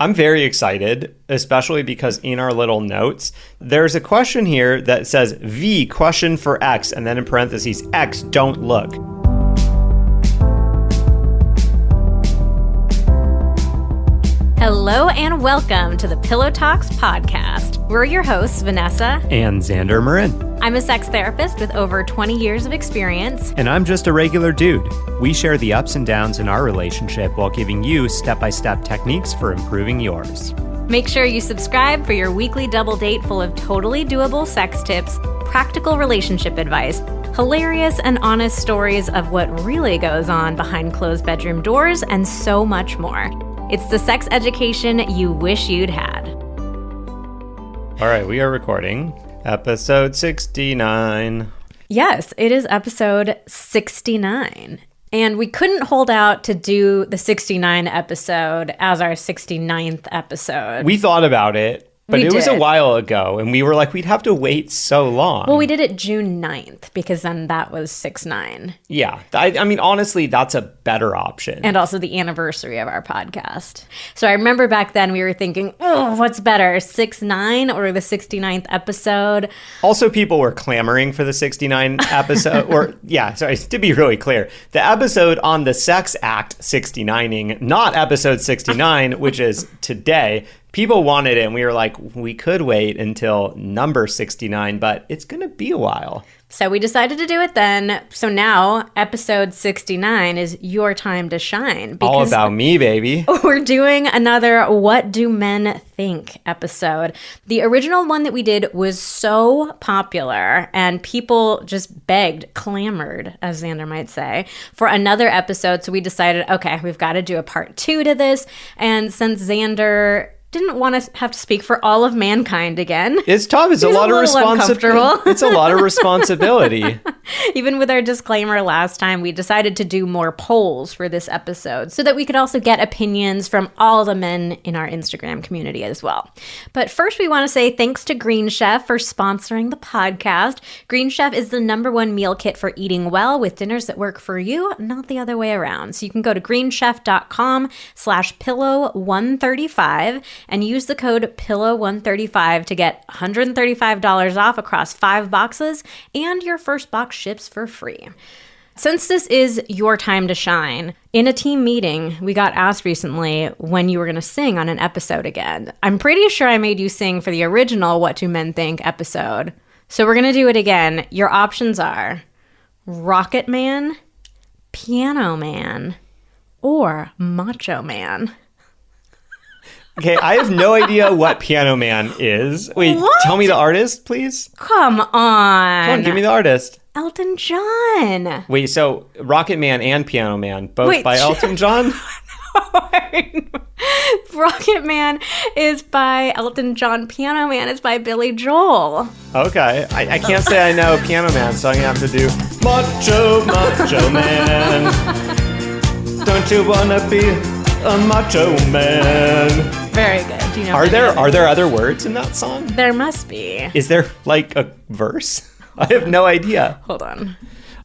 I'm very excited, especially because in our little notes, there's a question here that says V question for X, and then in parentheses, X don't look. Hello and welcome to the Pillow Talks podcast. We're your hosts, Vanessa And Xander Marin. I'm a sex therapist with over 20 years of experience. And I'm just a regular dude. We share the ups and downs in our relationship while giving you step-by-step techniques for improving yours. Make sure you subscribe for your weekly double date full of totally doable sex tips, practical relationship advice, hilarious and honest stories of what really goes on behind closed bedroom doors, and so much more. It's the sex education you wish you'd had. All right, we are recording episode 69. Yes, it is episode 69. And we couldn't hold out to do the 69 episode as our 69th episode. We thought about it, but it was a while ago, and we were like, we'd have to wait so long. Well, we did it June 9th, because then that was 6/9. Yeah. I mean, honestly, that's a better option. And also the anniversary of our podcast. So I remember back then we were thinking, oh, what's better, 6/9 or the 69th episode? Also, people were clamoring for the 69 episode, to be really clear, the episode on the sex act 69ing, not episode 69, which is today. People wanted it, and we were like, we could wait until number 69, but it's going to be a while. So we decided to do it then. So now, episode 69 is your time to shine. All about me, baby. We're doing another What Do Men Think episode. The original one that we did was so popular, and people just clamored, as Xander might say, for another episode. So we decided, okay, we've got to do a part 2 to this. And since Xander didn't want to have to speak for all of mankind again. It's tough. It's a lot of responsibility. It's a lot of responsibility. Even with our disclaimer last time, we decided to do more polls for this episode so that we could also get opinions from all the men in our Instagram community as well. But first, we want to say thanks to Green Chef for sponsoring the podcast. Green Chef is the #1 meal kit for eating well with dinners that work for you, not the other way around. So you can go to greenchef.com/pillow135 and use the code PILLOW135 to get $135 off across 5 boxes, and your first box ships for free. Since this is your time to shine, in a team meeting, we got asked recently when you were going to sing on an episode again. I'm pretty sure I made you sing for the original What Do Men Think episode. So we're going to do it again. Your options are Rocket Man, Piano Man, or Macho Man. Okay, I have no idea what Piano Man is. Wait, what? Tell me the artist, please. Come on. Come on, give me the artist. Elton John. Wait, so Rocket Man and Piano Man, both by Elton John? Rocket Man is by Elton John. Piano Man is by Billy Joel. Okay, I can't say I know Piano Man, so I'm going to have to do Macho Man. Don't you want to be a macho man? Very good. Do you know are there other words in that song? There must be. Is there like a verse? I have no idea. Hold on.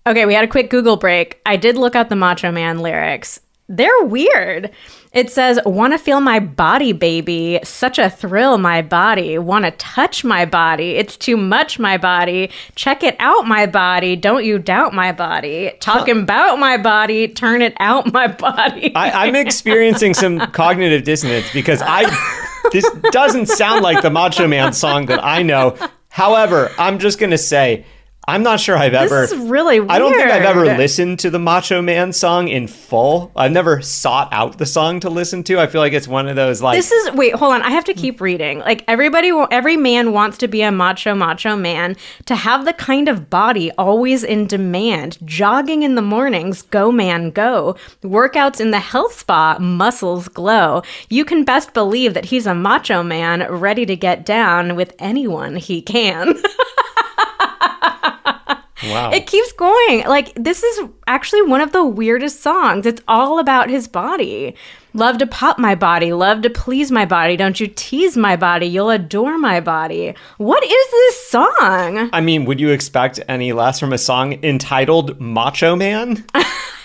Okay, we had a quick Google break. I did look up the Macho Man lyrics. They're weird. It says, "Wanna feel my body, baby. Such a thrill, my body. Wanna touch my body. It's too much, my body. Check it out, my body. Don't you doubt my body. Talking about my body. Turn it out, my body." I'm experiencing some cognitive dissonance because this doesn't sound like the Macho Man song that I know. However, I'm just going to say, I'm not sure I've ever... This is really weird. I don't think I've ever listened to the Macho Man song in full. I've never sought out the song to listen to. I feel like it's one of those like... Wait, hold on. I have to keep reading. Like every man wants to be a macho man, to have the kind of body always in demand. Jogging in the mornings, go man, go. Workouts in the health spa, muscles glow. You can best believe that he's a macho man ready to get down with anyone he can. Wow. It keeps going. Like, this is actually one of the weirdest songs. It's all about his body. Love to pop my body. Love to please my body. Don't you tease my body. You'll adore my body. What is this song? I mean, would you expect any less from a song entitled Macho Man?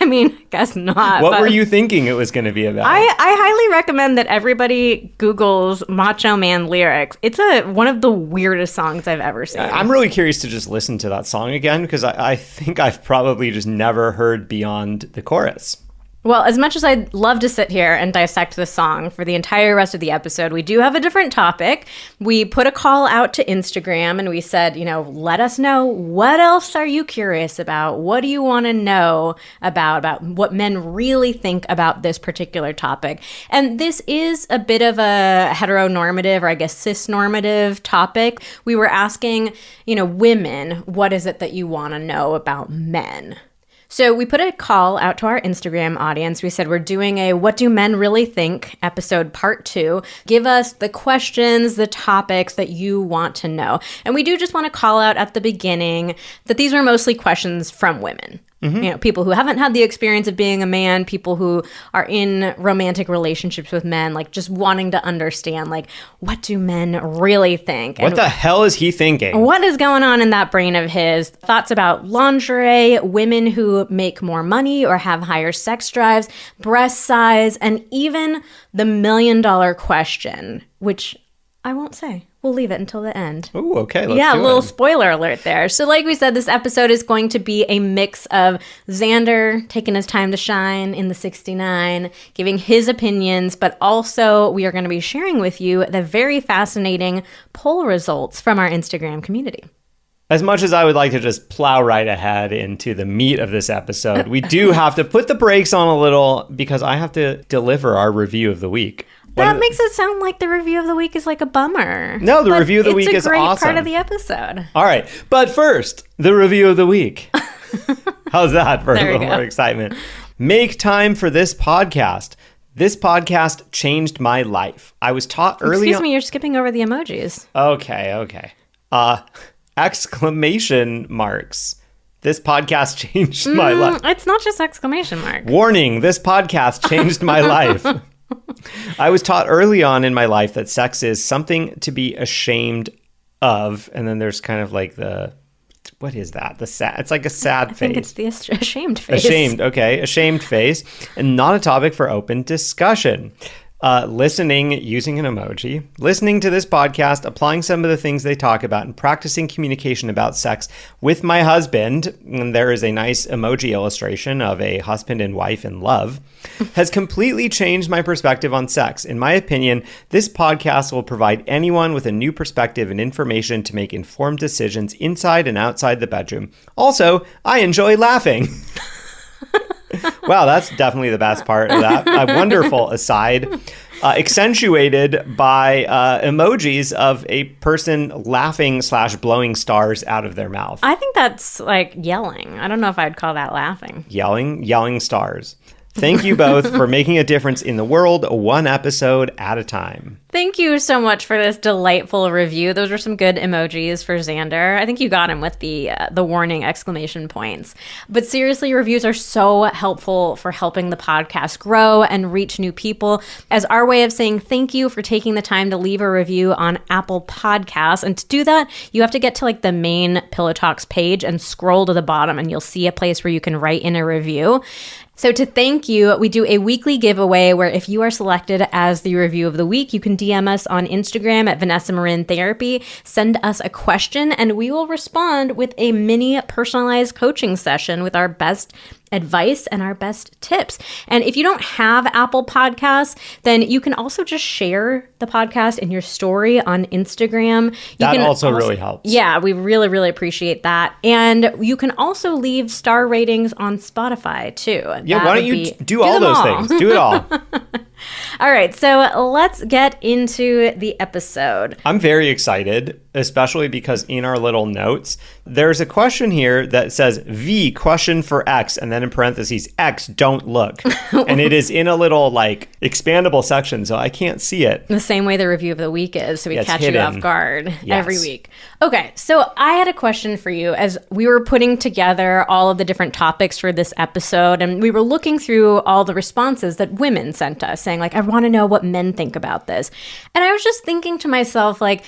I mean, I guess not. What were you thinking it was going to be about? I highly recommend that everybody Googles Macho Man lyrics. It's one of the weirdest songs I've ever seen. I'm really curious to just listen to that song again because I think I've probably just never heard beyond the chorus. Well, as much as I'd love to sit here and dissect this song for the entire rest of the episode, we do have a different topic. We put a call out to Instagram and we said, let us know, what else are you curious about? What do you want to know about what men really think about this particular topic? And this is a bit of a heteronormative, or I guess cisnormative topic. We were asking, women, what is it that you want to know about men? So we put a call out to our Instagram audience. We said we're doing a What Do Men Really Think episode part 2. Give us the questions, the topics that you want to know. And we do just want to call out at the beginning that these are mostly questions from women. Mm-hmm. People who haven't had the experience of being a man, people who are in romantic relationships with men, like just wanting to understand, like, what do men really think? What the hell is he thinking? What is going on in that brain of his? Thoughts about lingerie, women who make more money or have higher sex drives, breast size, and even the $1 million question, which I won't say. We'll leave it until the end. Oh, okay. Let's do a little it. Spoiler alert there. So like we said, this episode is going to be a mix of Xander taking his time to shine in the 69, giving his opinions, but also we are going to be sharing with you the very fascinating poll results from our Instagram community. As much as I would like to just plow right ahead into the meat of this episode, we do have to put the brakes on a little because I have to deliver our review of the week. That makes it sound like the review of the week is like a bummer. No, the review of the week is awesome. It's a great part of the episode. All right. But first, the review of the week. How's that for a little more excitement? Make time for this podcast. This podcast changed my life. I was taught early Excuse me, you're skipping over the emojis. Okay. Exclamation marks. This podcast changed my life. It's not just exclamation mark. Warning, this podcast changed my life. I was taught early on in my life that sex is something to be ashamed of. And then there's kind of like what is that? It's like a sad face. I think it's the ashamed face. Ashamed face. And not a topic for open discussion. Listening using an emoji, listening to this podcast, applying some of the things they talk about, and practicing communication about sex with my husband, and there is a nice emoji illustration of a husband and wife in love, has completely changed my perspective on sex. In my opinion, this podcast will provide anyone with a new perspective and information to make informed decisions inside and outside the bedroom. Also, I enjoy laughing. Wow, that's definitely the best part of that. A wonderful aside, accentuated by emojis of a person laughing / blowing stars out of their mouth. I think that's like yelling. I don't know if I'd call that laughing. Yelling stars. Thank you both for making a difference in the world, one episode at a time. Thank you so much for this delightful review. Those were some good emojis for Xander. I think you got him with the warning exclamation points. But seriously, reviews are so helpful for helping the podcast grow and reach new people as our way of saying thank you for taking the time to leave a review on Apple Podcasts. And to do that, you have to get to like the main Pillow Talks page and scroll to the bottom and you'll see a place where you can write in a review. So to thank you, we do a weekly giveaway where if you are selected as the review of the week, you can DM us on Instagram at Vanessa Marin Therapy, send us a question, and we will respond with a mini personalized coaching session with our best advice and our best tips. And if you don't have Apple Podcasts, then you can also just share the podcast in your story on Instagram. That also really helps. Yeah, we really, really appreciate that. And you can also leave star ratings on Spotify too. Yeah, why don't you do all those things? Do it all. All right, so let's get into the episode. I'm very excited, especially because in our little notes, there's a question here that says, V, question for X, and then in parentheses, X, don't look. And it is in a little, like, expandable section, so I can't see it. The same way the review of the week is, so we catch you off guard every week. Okay, so I had a question for you as we were putting together all of the different topics for this episode, and we were looking through all the responses that women sent us, saying, like, I want to know what men think about this. And I was just thinking to myself, like,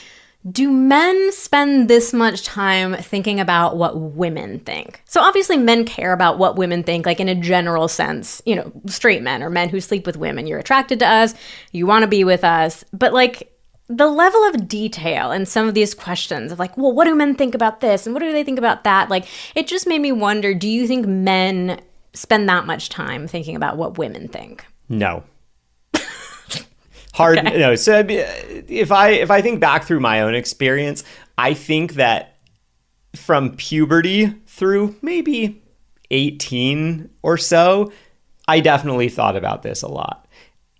do men spend this much time thinking about what women think? So obviously men care about what women think, like in a general sense, you know, straight men or men who sleep with women. You're attracted to us, you want to be with us. But like the level of detail in some of these questions of like, well, what do men think about this? And what do they think about that? Like, it just made me wonder, do you think men spend that much time thinking about what women think? No. Hard. Okay. No. So if I think back through my own experience, I think that from puberty through maybe 18 or so, I definitely thought about this a lot.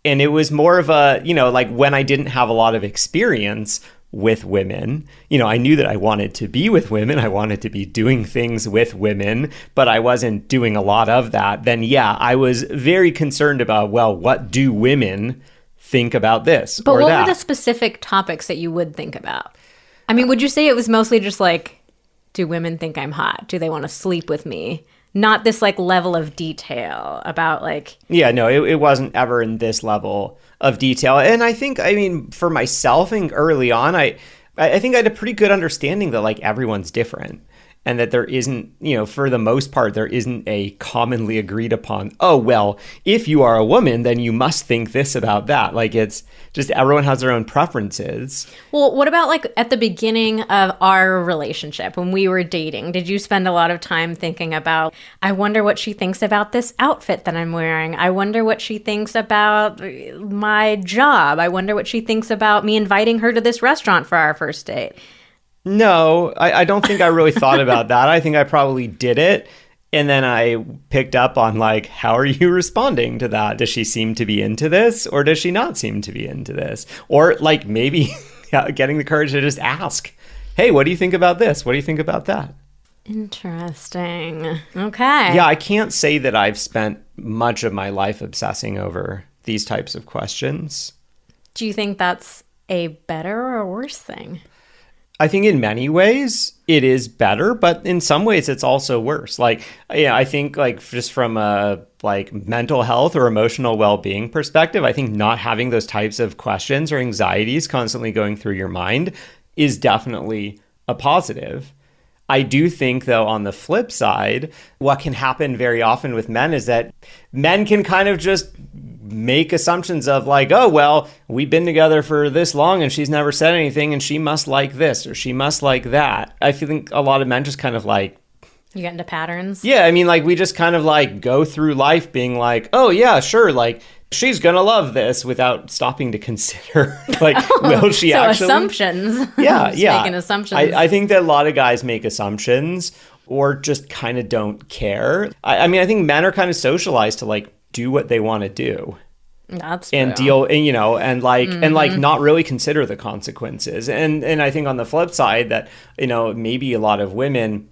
And it was more of a, you know, like when I didn't have a lot of experience with women, you know, I knew that I wanted to be with women. I wanted to be doing things with women, but I wasn't doing a lot of that. Then, yeah, I was very concerned about, well, what do women think about this but or what that? were the specific topics that you would think about? I mean, would you say it was mostly just like, do women think I'm hot? Do they want to sleep with me? Not this like level of detail about like... Yeah, no, it wasn't ever in this level of detail. And I think, I mean, for myself, and early on, I think I had a pretty good understanding that like everyone's different. And that there isn't, you know, for the most part, there isn't a commonly agreed upon, oh, well, if you are a woman, then you must think this about that. Like, it's just everyone has their own preferences. Well, what about like at the beginning of our relationship when we were dating? Did you spend a lot of time thinking about, I wonder what she thinks about this outfit that I'm wearing? I wonder what she thinks about my job. I wonder what she thinks about me inviting her to this restaurant for our first date. No, I don't think I really thought about that. I think I probably did it. And then I picked up on like, how are you responding to that? Does she seem to be into this or does she not seem to be into this? Or like maybe getting the courage to just ask, hey, what do you think about this? What do you think about that? Interesting. Okay. Yeah, I can't say that I've spent much of my life obsessing over these types of questions. Do you think that's a better or worse thing? I think in many ways it is better, but in some ways it's also worse. Like, yeah, I think like just from a like mental health or emotional well-being perspective, I think not having those types of questions or anxieties constantly going through your mind is definitely a positive. I do think, though, on the flip side, what can happen very often with men is that men can kind of just make assumptions of like, oh, well, we've been together for this long and she's never said anything and she must like this or she must like that. I think a lot of men just kind of like... You get into patterns? Yeah, I mean, like we just kind of like go through life being like, oh, yeah, sure, like she's going to love this without stopping to consider like, will she so actually... assumptions. Yeah, yeah. Making assumptions. I think that a lot of guys make assumptions or just kind of don't care. I mean, I think men are kind of socialized to like do what they want to do. That's true. And deal, and, you know, and like not really consider the consequences. And I think on the flip side that, you know, maybe a lot of women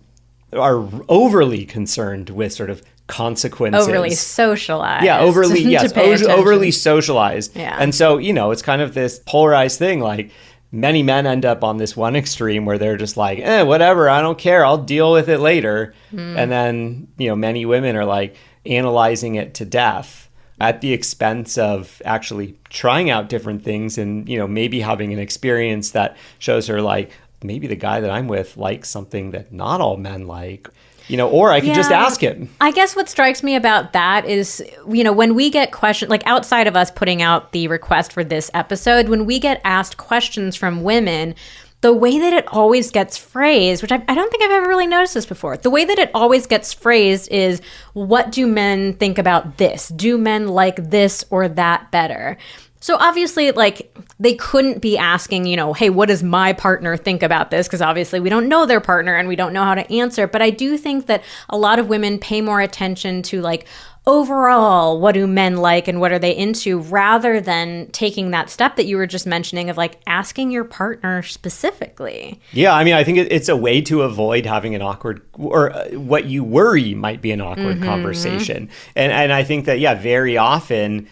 are overly concerned with sort of consequences. Overly socialized. Yeah, overly, yes, overly socialized. Yeah. And so, you know, it's kind of this polarized thing. Like many men end up on this one extreme where they're just like, whatever, I don't care, I'll deal with it later. And then, you know, many women are like analyzing it to death at the expense of actually trying out different things and, you know, maybe having an experience that shows her like, maybe the guy that I'm with likes something that not all men like. You know, or I could just ask him. I guess what strikes me about that is, you know, when we get questions, like outside of us putting out the request for this episode, when we get asked questions from women, the way that it always gets phrased, which I don't think I've ever really noticed this before, the way that it always gets phrased is, what do men think about this? Do men like this or that better? So obviously, like, they couldn't be asking, you know, hey, what does my partner think about this? Because obviously we don't know their partner and we don't know how to answer. But I do think that a lot of women pay more attention to, like, overall, what do men like and what are they into, rather than taking that step that you were just mentioning of, like, asking your partner specifically. Yeah, I mean, I think it's a way to avoid having an awkward, or what you worry might be an awkward conversation. And I think that, yeah, very often,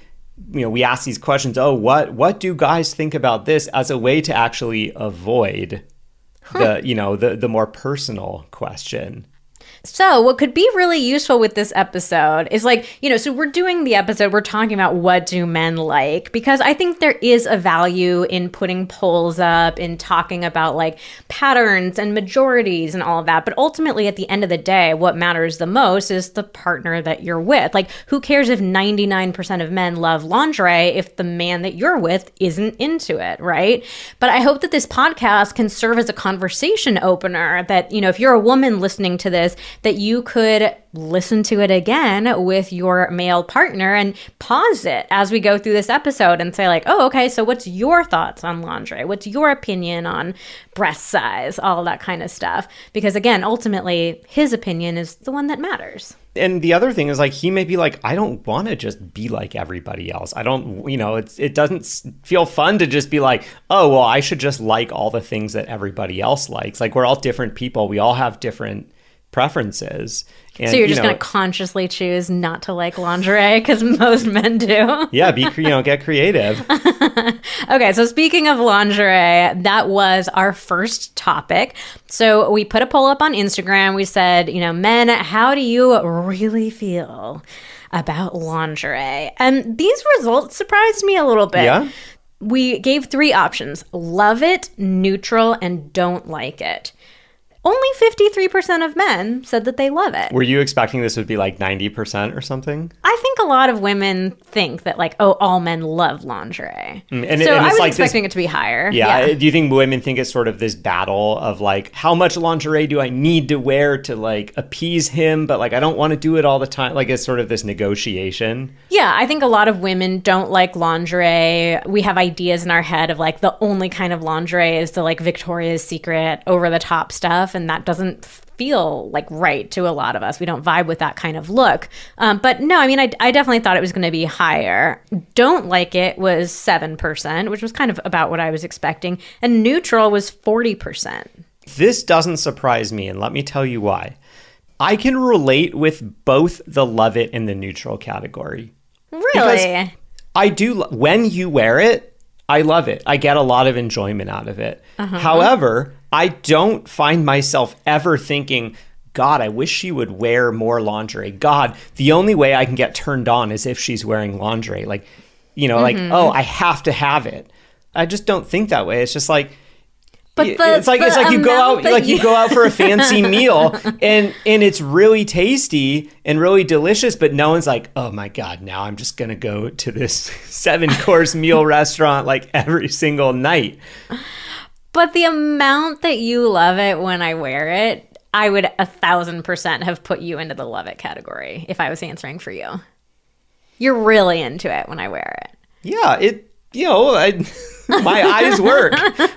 you know, we ask these questions, oh, what do guys think about this, as a way to actually avoid the, you know, the more personal question. So what could be really useful with this episode is like, so we're doing the episode, we're talking about what do men like, because I think there is a value in putting polls up, in talking about like patterns and majorities and all of that. But ultimately, at the end of the day, what matters the most is the partner that you're with. Like, who cares if 99% of men love lingerie if the man that you're with isn't into it, right? But I hope that this podcast can serve as a conversation opener that, if you're a woman listening to this, that you could listen to it again with your male partner and pause it as we go through this episode and say like, oh, okay, so what's your thoughts on lingerie? What's your opinion on breast size? All that kind of stuff. Because again, ultimately, his opinion is the one that matters. And the other thing is like, he may be like, I don't want to just be like everybody else. I don't, it doesn't feel fun to just be like, oh, well, I should just like all the things that everybody else likes. Like, we're all different people. We all have different preferences. And, so you're just going to consciously choose not to like lingerie because most men do. Yeah, get creative. Okay, so speaking of lingerie, that was our first topic. So we put a poll up on Instagram. We said, men, how do you really feel about lingerie? And these results surprised me a little bit. Yeah. We gave 3 options: love it, neutral, and don't like it. Only 53% of men said that they love it. Were you expecting this would be like 90% or something? I think a lot of women think that like, oh, all men love lingerie. And so I was like expecting it to be higher. Yeah. Do you think women think it's sort of this battle of like, how much lingerie do I need to wear to like appease him? But like, I don't want to do it all the time. Like, it's sort of this negotiation. Yeah, I think a lot of women don't like lingerie. We have ideas in our head of like the only kind of lingerie is the like Victoria's Secret over the top stuff. And that doesn't feel like right to a lot of us. We don't vibe with that kind of look. But no, I mean, I definitely thought it was going to be higher. Don't like it was 7%, which was kind of about what I was expecting. And neutral was 40%. This doesn't surprise me, and let me tell you why. I can relate with both the love it and the neutral category. Really? Because I do. When you wear it, I love it. I get a lot of enjoyment out of it. However, I don't find myself ever thinking, God, I wish she would wear more lingerie. God, the only way I can get turned on is if she's wearing lingerie. Like, like, oh, I have to have it. I just don't think that way. It's just like, but it's like you go out, you go out for a fancy meal and it's really tasty and really delicious, but no one's like, oh my God, now I'm just going to go to this 7-course meal restaurant like every single night. But the amount that you love it when I wear it, I would 1,000% have put you into the love it category if I was answering for you. You're really into it when I wear it. Yeah, my eyes work.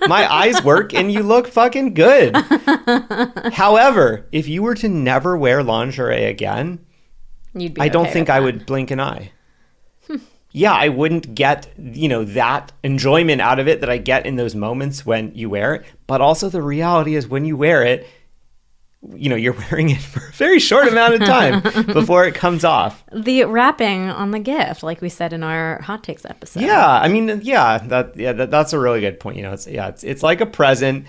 My eyes work and you look fucking good. However, if you were to never wear lingerie again, I don't think I would blink an eye. Yeah, I wouldn't get, that enjoyment out of it that I get in those moments when you wear it. But also the reality is when you wear it, you're wearing it for a very short amount of time before it comes off. The wrapping on the gift, like we said in our hot takes episode. Yeah, I mean, that's a really good point. It's like a present.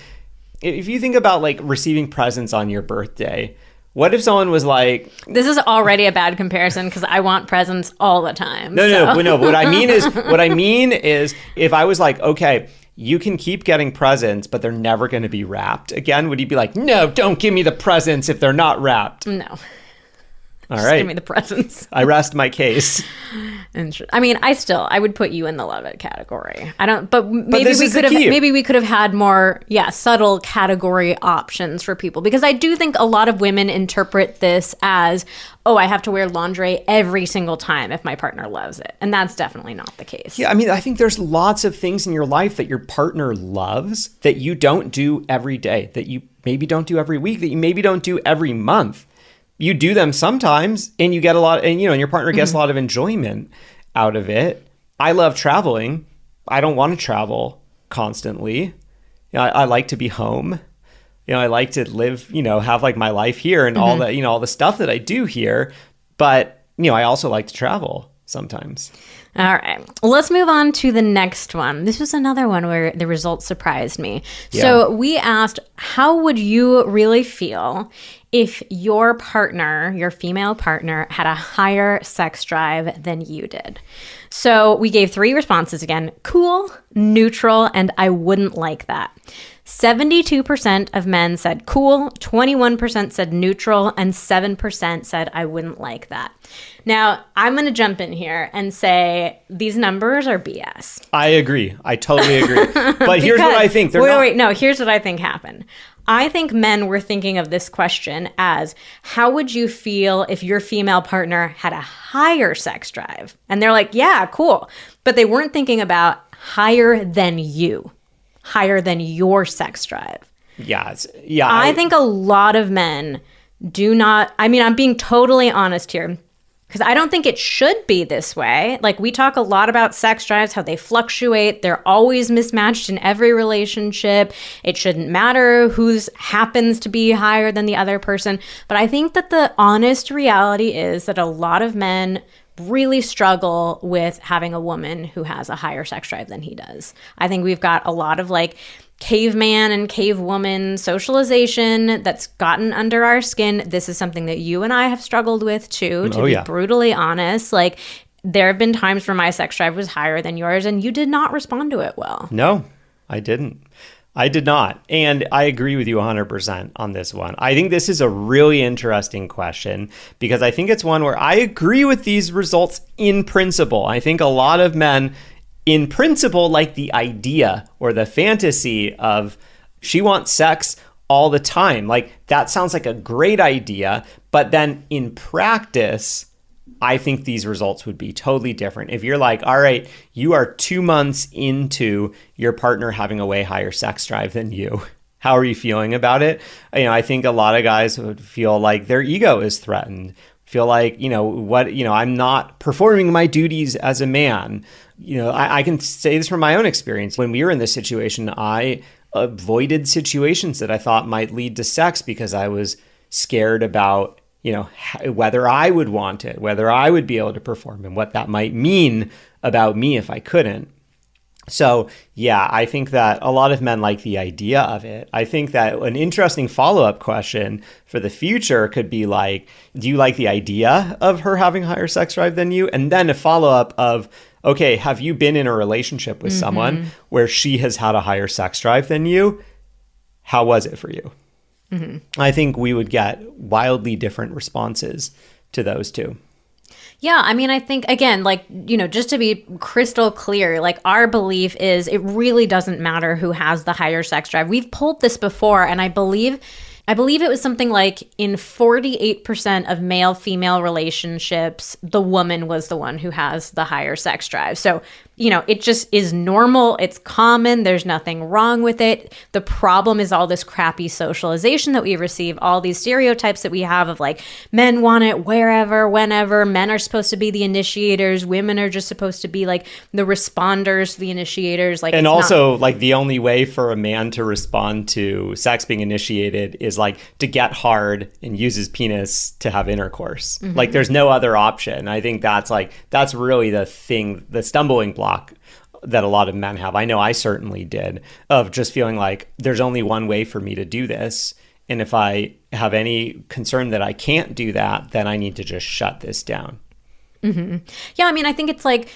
If you think about like receiving presents on your birthday, what if someone was like... This is already a bad comparison because I want presents all the time. No. But what I mean is if I was like, okay, you can keep getting presents, but they're never going to be wrapped again, would you be like, no, don't give me the presents if they're not wrapped? No. All Just right. give me the presents. I rest my case. I mean, I would put you in the love it category. But maybe we could have had more, subtle category options for people, because I do think a lot of women interpret this as, oh, I have to wear lingerie every single time if my partner loves it. And that's definitely not the case. Yeah, I mean, I think there's lots of things in your life that your partner loves that you don't do every day, that you maybe don't do every week, that you maybe don't do every month. You do them sometimes and you get a lot, and your partner gets a lot of enjoyment out of it. I love traveling. I don't want to travel constantly. I like to be home. I like to live, have like my life here and all that, all the stuff that I do here. But, I also like to travel. sometimes. All right. Let's move on to the next one. This was another one where the results surprised me. Yeah. So we asked, how would you really feel if your partner, your female partner, had a higher sex drive than you did? So we gave 3 responses again: cool, neutral, and I wouldn't like that. 72% of men said cool, 21% said neutral, and 7% said I wouldn't like that. Now, I'm going to jump in here and say these numbers are BS. I agree. I totally agree. But here's what I think. No, here's what I think happened. I think men were thinking of this question as, how would you feel if your female partner had a higher sex drive? And they're like, yeah, cool. But they weren't thinking about higher than you, higher than your sex drive. Yeah. I think a lot of men do not, I mean, I'm being totally honest here, because I don't think it should be this way. Like, we talk a lot about sex drives, how they fluctuate. They're always mismatched in every relationship. It shouldn't matter who's happens to be higher than the other person. But I think that the honest reality is that a lot of men really struggle with having a woman who has a higher sex drive than he does. I think we've got a lot of like caveman and cavewoman socialization that's gotten under our skin. This is something that you and I have struggled with too, to be brutally honest. Like, there have been times where my sex drive was higher than yours and you did not respond to it well. No, I didn't. I did not. And I agree with you 100% on this one. I think this is a really interesting question because I think it's one where I agree with these results in principle. I think a lot of men in principle like the idea or the fantasy of she wants sex all the time. Like, that sounds like a great idea. But then in practice, I think these results would be totally different. If you're like, all right, you are 2 months into your partner having a way higher sex drive than you, how are you feeling about it? I think a lot of guys would feel like their ego is threatened, feel like, I'm not performing my duties as a man. I can say this from my own experience. When we were in this situation, I avoided situations that I thought might lead to sex because I was scared about whether I would want it, whether I would be able to perform, and what that might mean about me if I couldn't. So, yeah, I think that a lot of men like the idea of it. I think that an interesting follow-up question for the future could be like, do you like the idea of her having higher sex drive than you? And then a follow-up of, okay, have you been in a relationship with someone where she has had a higher sex drive than you? How was it for you? Mm-hmm. I think we would get wildly different responses to those two. Yeah, I mean, I think, again, like, just to be crystal clear, like, our belief is it really doesn't matter who has the higher sex drive. We've pulled this before, and I believe it was something like in 48% of male-female relationships, the woman was the one who has the higher sex drive. So, it just is normal. It's common. There's nothing wrong with it. The problem is all this crappy socialization that we receive, all these stereotypes that we have of like, men want it wherever, whenever. Men are supposed to be the initiators. Women are just supposed to be like the responders, the initiators. Like, and also like the only way for a man to respond to sex being initiated is like to get hard and use his penis to have intercourse. Mm-hmm. Like, there's no other option. I think that's really the thing, the stumbling block that a lot of men have. I know I certainly did, of just feeling like there's only one way for me to do this. And if I have any concern that I can't do that, then I need to just shut this down. Mm-hmm. Yeah, I mean, I think it's like,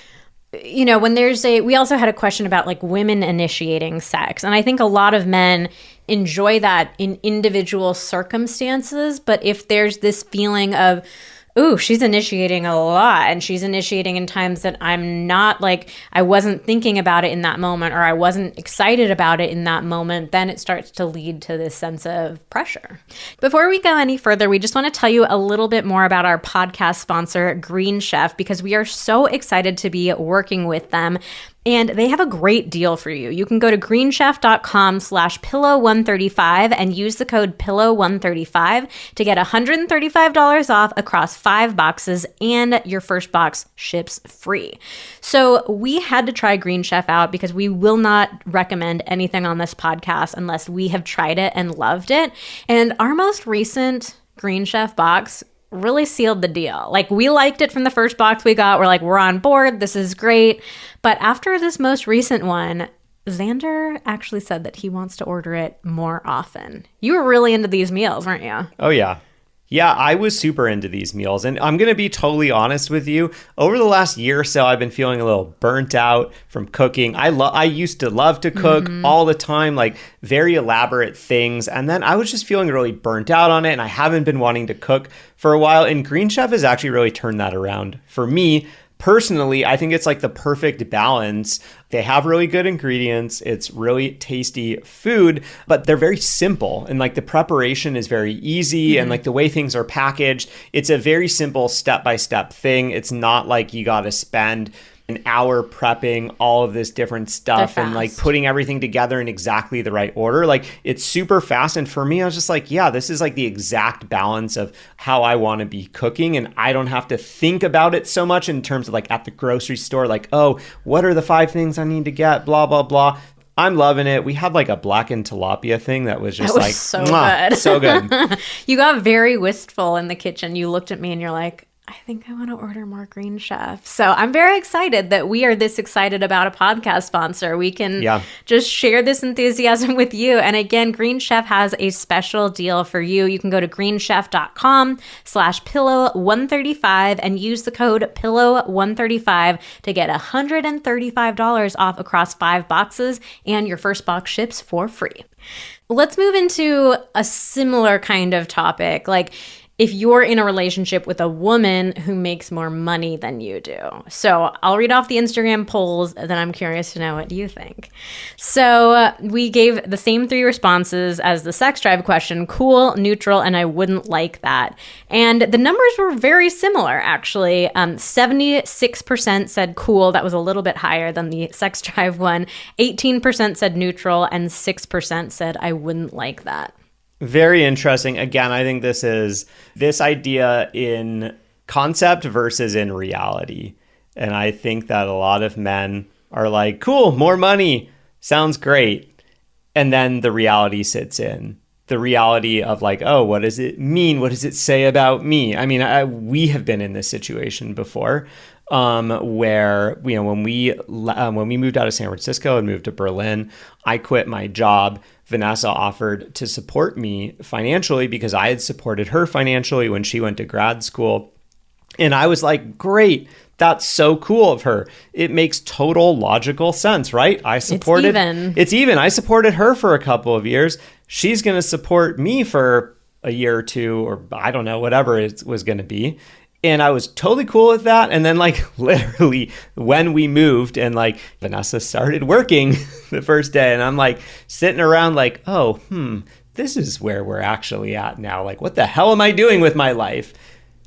when we also had a question about like women initiating sex. And I think a lot of men enjoy that in individual circumstances. But if there's this feeling of, ooh, she's initiating a lot, and she's initiating in times that I'm not, like, I wasn't thinking about it in that moment, or I wasn't excited about it in that moment, then it starts to lead to this sense of pressure. Before we go any further, we just want to tell you a little bit more about our podcast sponsor, Green Chef, because we are so excited to be working with them. And they have a great deal for you. You can go to greenchef.com/pillow135 and use the code pillow135 to get $135 off across 5 boxes, and your first box ships free. So we had to try Green Chef out because we will not recommend anything on this podcast unless we have tried it and loved it. And our most recent Green Chef box really sealed the deal. Like, we liked it from the first box we got. We're like, we're on board. This is great. But after this most recent one, Xander actually said that he wants to order it more often. You were really into these meals, weren't you? Oh, yeah. Yeah, I was super into these meals. And I'm going to be totally honest with you. Over the last year or so, I've been feeling a little burnt out from cooking. I used to love to cook all the time, like very elaborate things. And then I was just feeling really burnt out on it. And I haven't been wanting to cook for a while. And Green Chef has actually really turned that around for me. Personally, I think it's like the perfect balance. They have really good ingredients. It's really tasty food, but they're very simple. And like the preparation is very easy and like the way things are packaged, it's a very simple step-by-step thing. It's not like you got to spend an hour prepping all of this different stuff and like putting everything together in exactly the right order. Like it's super fast. And for me, I was just like, yeah, this is like the exact balance of how I want to be cooking. And I don't have to think about it so much in terms of like at the grocery store, like, oh, what are the 5 things I need to get? Blah, blah, blah. I'm loving it. We had like a blackened tilapia thing that was just so good. So good. You got very wistful in the kitchen. You looked at me and you're like, I think I want to order more Green Chef. So I'm very excited that we are this excited about a podcast sponsor. We can just share this enthusiasm with you. And again, Green Chef has a special deal for you. You can go to greenchef.com/pillow135 and use the code pillow135 to get $135 off across 5 boxes, and your first box ships for free. Let's move into a similar kind of topic. Like, if you're in a relationship with a woman who makes more money than you do. So I'll read off the Instagram polls, then I'm curious to know what you think. So we gave the same 3 responses as the sex drive question: cool, neutral, and I wouldn't like that. And the numbers were very similar, actually. 76% said cool. That was a little bit higher than the sex drive one. 18% said neutral, and 6% said I wouldn't like that. Very interesting. Again, I think this is this idea in concept versus in reality. And I think that a lot of men are like, cool, more money, sounds great. And then the reality sits in. The reality of like, oh, what does it mean? What does it say about me? I mean, we have been in this situation before, where, you know, when we moved out of San Francisco and moved to Berlin, I quit my job. Vanessa offered to support me financially because I had supported her financially when she went to grad school. And I was like, great, that's so cool of her. It makes total logical sense, right? It's even. I supported her for a couple of years. She's going to support me for a year or 2, or I don't know, whatever it was going to be. And I was totally cool with that. And then like literally when we moved and like Vanessa started working the first day, and I'm like sitting around like, oh, this is where we're actually at now. Like, what the hell am I doing with my life?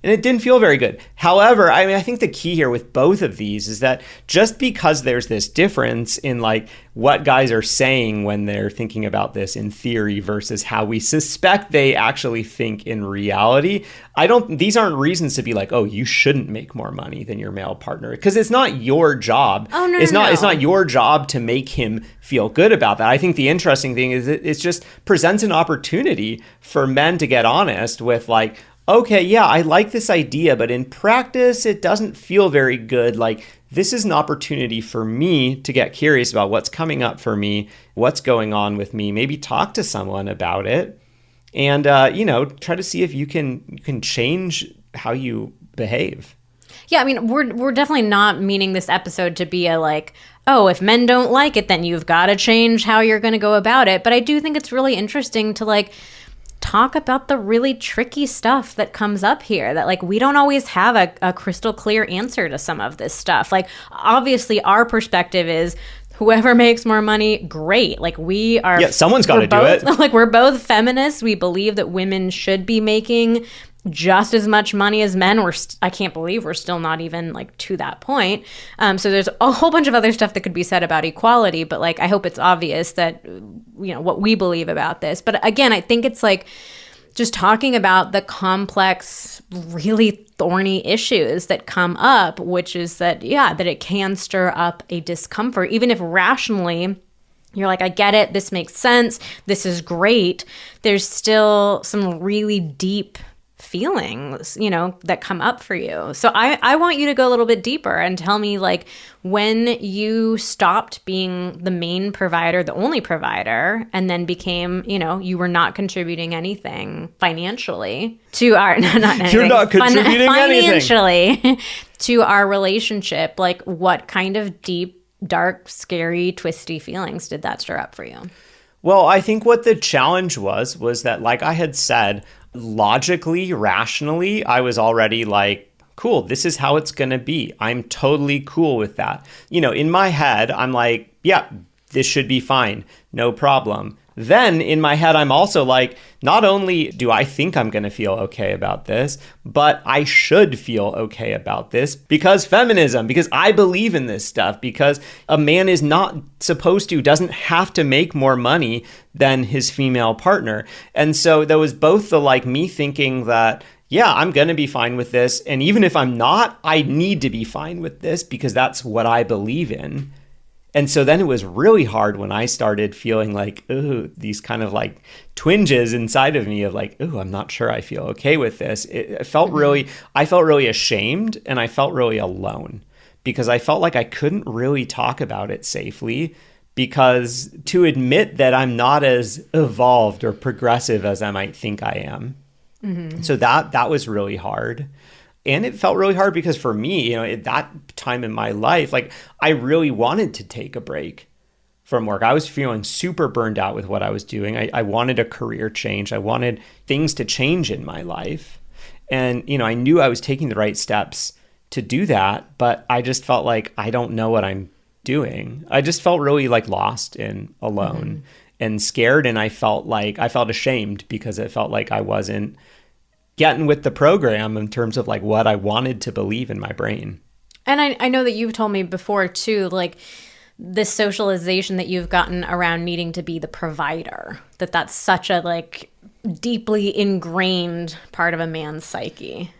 And it didn't feel very good. However, I mean, I think the key here with both of these is that just because there's this difference in like what guys are saying when they're thinking about this in theory versus how we suspect they actually think in reality, these aren't reasons to be like, oh, you shouldn't make more money than your male partner, because it's not your job. Oh, no, it's not your job to make him feel good about that. I think the interesting thing is it just presents an opportunity for men to get honest with like, okay, yeah, I like this idea, but in practice, it doesn't feel very good. Like, this is an opportunity for me to get curious about what's coming up for me, what's going on with me, maybe talk to someone about it, and, try to see if you can change how you behave. Yeah, I mean, we're definitely not meaning this episode to be a like, oh, if men don't like it, then you've got to change how you're going to go about it. But I do think it's really interesting to like talk about the really tricky stuff that comes up here, that like we don't always have a crystal clear answer to some of this stuff. Like, obviously our perspective is whoever makes more money, great. Like, we are, someone's got to do it. Like, we're both feminists. We believe that women should be making just as much money as men. I can't believe we're still not even like to that point. So there's a whole bunch of other stuff that could be said about equality, but like, I hope it's obvious that, what we believe about this. But again, I think it's like just talking about the complex, really thorny issues that come up, which is that, that it can stir up a discomfort, even if rationally you're like, I get it, this makes sense, this is great. There's still some really deep feelings, that come up for you. So I want you to go a little bit deeper and tell me, like, when you stopped being the main provider, the only provider, and then became, you were not contributing anything financially to our, not anything. You're not contributing financially anything. to our relationship. Like, what kind of deep, dark, scary, twisty feelings did that stir up for you? Well, I think what the challenge was that, like I had said, logically, rationally, I was already like, cool, this is how it's going to be. I'm totally cool with that. In my head, I'm like, yeah, this should be fine. No problem. Then in my head, I'm also like, not only do I think I'm going to feel okay about this, but I should feel okay about this because feminism, because I believe in this stuff, because a man is not doesn't have to make more money than his female partner. And so there was both the like me thinking that, yeah, I'm going to be fine with this. And even if I'm not, I need to be fine with this because that's what I believe in. And so then it was really hard when I started feeling like, ooh, these kind of like twinges inside of me of like, ooh, I'm not sure I feel okay with this. I felt really ashamed and I felt really alone because I felt like I couldn't really talk about it safely because to admit that I'm not as evolved or progressive as I might think I am. Mm-hmm. So that was really hard. And it felt really hard because for me, at that time in my life, like I really wanted to take a break from work. I was feeling super burned out with what I was doing. I wanted a career change. I wanted things to change in my life. And, I knew I was taking the right steps to do that, but I just felt like I don't know what I'm doing. I just felt really like lost and alone and scared. And I felt ashamed because it felt like I wasn't getting with the program in terms of like what I wanted to believe in my brain. And I know that you've told me before too, like this socialization that you've gotten around needing to be the provider, that's such a like deeply ingrained part of a man's psyche.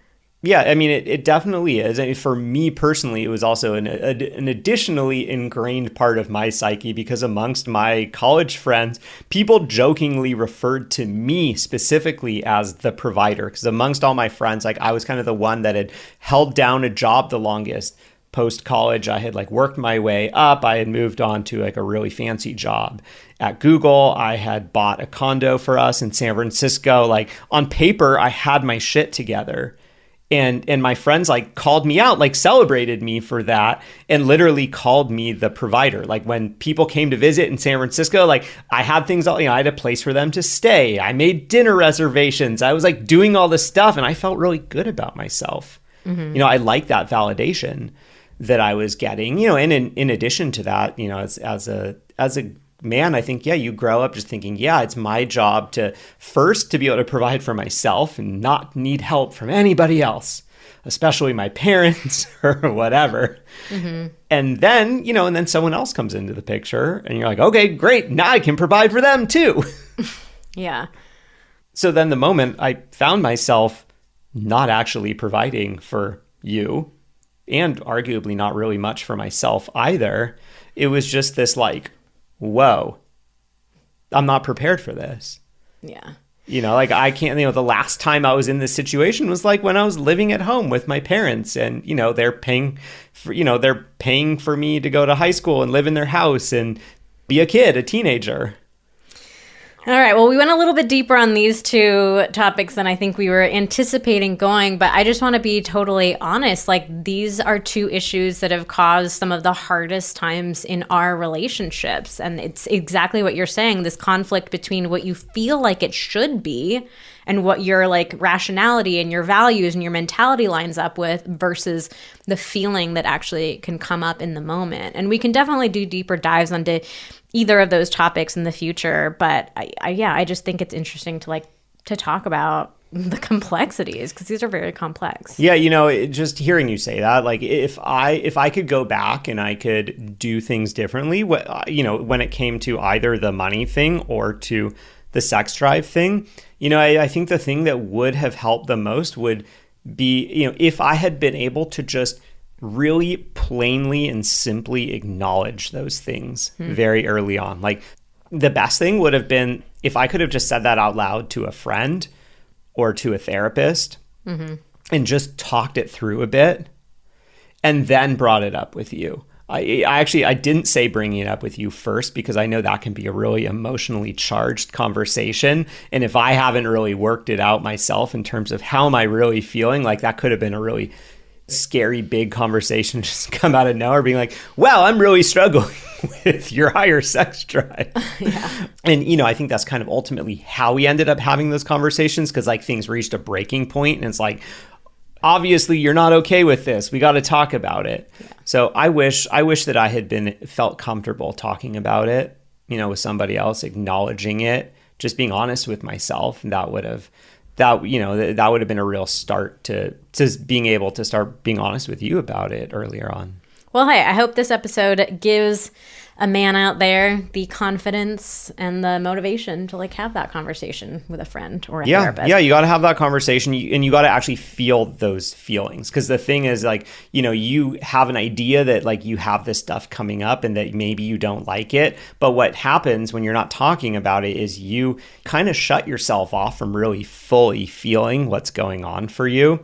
Yeah, I mean, it definitely is. I mean, for me personally, it was also an additionally ingrained part of my psyche because amongst my college friends, people jokingly referred to me specifically as the provider. Because amongst all my friends, like I was kind of the one that had held down a job the longest. Post-college, I had like worked my way up. I had moved on to like a really fancy job at Google. I had bought a condo for us in San Francisco. Like on paper, I had my shit together. And my friends like called me out, like celebrated me for that and literally called me the provider. Like when people came to visit in San Francisco, like I had things all, I had a place for them to stay. I made dinner reservations. I was like doing all this stuff and I felt really good about myself. Mm-hmm. I like that validation that I was getting, and in addition to that, as a man, I think, yeah, you grow up just thinking, yeah, it's my job to be able to provide for myself and not need help from anybody else, especially my parents or whatever. Mm-hmm. And then, and then someone else comes into the picture and you're like, okay, great. Now I can provide for them too. Yeah. So then the moment I found myself not actually providing for you and arguably not really much for myself either, it was just this like, whoa, I'm not prepared for this. Yeah. Like I can't, the last time I was in this situation was like when I was living at home with my parents and, they're paying for me to go to high school and live in their house and be a teenager. All right. Well, we went a little bit deeper on these two topics than I think we were anticipating going, but I just want to be totally honest. Like these are two issues that have caused some of the hardest times in our relationships. And it's exactly what you're saying, this conflict between what you feel like it should be and what your like rationality and your values and your mentality lines up with versus the feeling that actually can come up in the moment. And we can definitely do deeper dives onto either of those topics in the future. But I just think it's interesting to talk about the complexities because these are very complex. Yeah, just hearing you say that, like if I could go back and I could do things differently, when it came to either the money thing or to the sex drive thing, I think the thing that would have helped the most would be, if I had been able to just really plainly and simply acknowledge those things very early on. Like the best thing would have been if I could have just said that out loud to a friend or to a therapist and just talked it through a bit and then brought it up with you. I didn't say bringing it up with you first because I know that can be a really emotionally charged conversation. And if I haven't really worked it out myself in terms of how am I really feeling, like that could have been a really scary big conversation just come out of nowhere being like, wow, I'm really struggling with your higher sex drive. Yeah. And, you know, I think that's kind of ultimately how we ended up having those conversations because like things reached a breaking point and it's like, obviously you're not okay with this. We got to talk about it. Yeah. So I wish that I had felt comfortable talking about it, you know, with somebody else, acknowledging it, just being honest with myself. And that would have been a real start to being able to start being honest with you about it earlier on. Well, hey, I hope this episode gives a man out there the confidence and the motivation to like have that conversation with a friend or a therapist. Yeah, you got to have that conversation and you got to actually feel those feelings. Because the thing is like, you know, you have an idea that like you have this stuff coming up and that maybe you don't like it. But what happens when you're not talking about it is you kind of shut yourself off from really fully feeling what's going on for you.